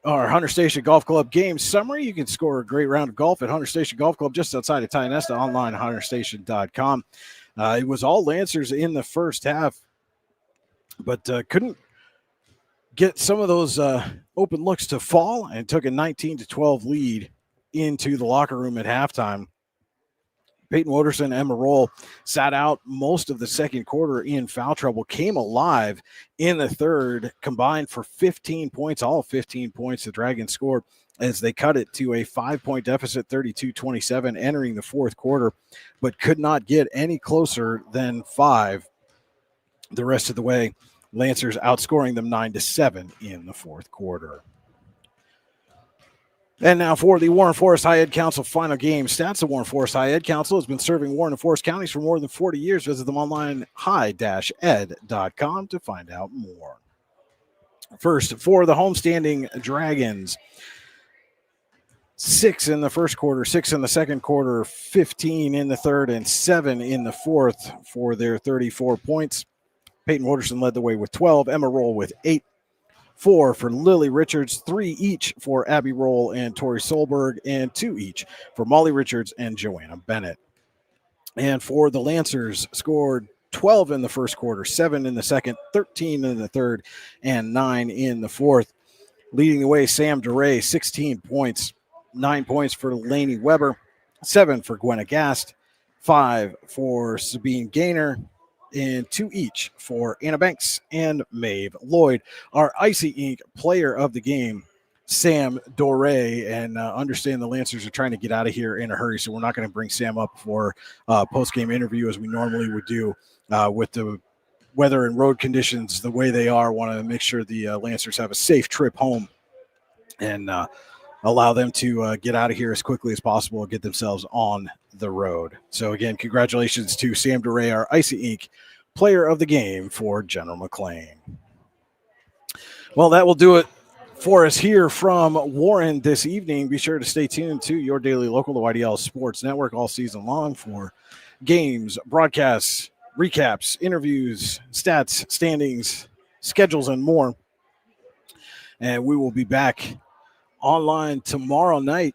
our Hunter Station Golf Club game summary. You can score a great round of golf at Hunter Station Golf Club just outside of Tionesta, online at hunterstation.com. It was all Lancers in the first half, but couldn't get some of those open looks to fall and took a 19-12 lead into the locker room at halftime. Peyton Woderson and Emma Roll sat out most of the second quarter in foul trouble, came alive in the third, combined for 15 points, all 15 points the Dragons scored as they cut it to a 5-point deficit, 32-27, entering the fourth quarter, but could not get any closer than 5 the rest of the way. Lancers outscoring them 9-7 in the fourth quarter. And now for the Warren Forest High Ed Council final game stats. The Warren Forest High Ed Council has been serving Warren and Forest counties for more than 40 years. Visit them online, high-ed.com, to find out more. First, for the homestanding Dragons, 6 in the first quarter, 6 in the second quarter, 15 in the third, and 7 in the fourth for their 34 points. Peyton Woderson led the way with 12, Emma Roll with 8, 4 for Lily Richards, 3 each for Abby Roll and Tori Solberg, and 2 each for Molly Richards and Joanna Bennett. And for the Lancers, scored 12 in the first quarter, 7 in the second, 13 in the third, and 9 in the fourth. Leading the way, Sam DeRay, 16 points, 9 points for Lainey Weber, 7 for Gwenna Gast, 5 for Sabine Gaynor, and 2 each for Anna Banks and Maeve Lloyd. Our Icy Ink player of the game, Sam Doré, and understand the Lancers are trying to get out of here in a hurry, so we're not going to bring Sam up for post-game interview as we normally would do with the weather and road conditions the way they are. Want to make sure the Lancers have a safe trip home and allow them to get out of here as quickly as possible and get themselves on the road. So again, congratulations to Sam DeRay, our Icy Ink player of the game for General McLane. Well, that will do it for us here from Warren this evening. Be sure to stay tuned to your daily local, the YDL Sports Network, all season long for games, broadcasts, recaps, interviews, stats, standings, schedules, and more. And we will be back online tomorrow night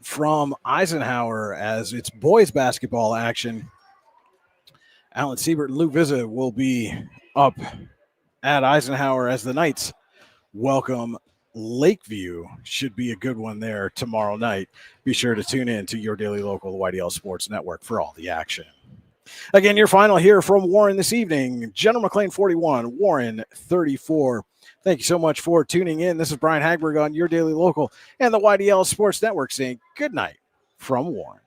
from Eisenhower as it's boys basketball action. Alan Siebert and Lou Vizza will be up at Eisenhower as the Knights welcome Lakeview. Should be a good one there tomorrow night. Be sure to tune in to your daily local, the YDL Sports Network, for all the action. Again, your final here from Warren this evening. General McLane 41, Warren 34. Thank you so much for tuning in. This is Brian Hagberg on your daily local and the YDL Sports Network saying good night from Warren.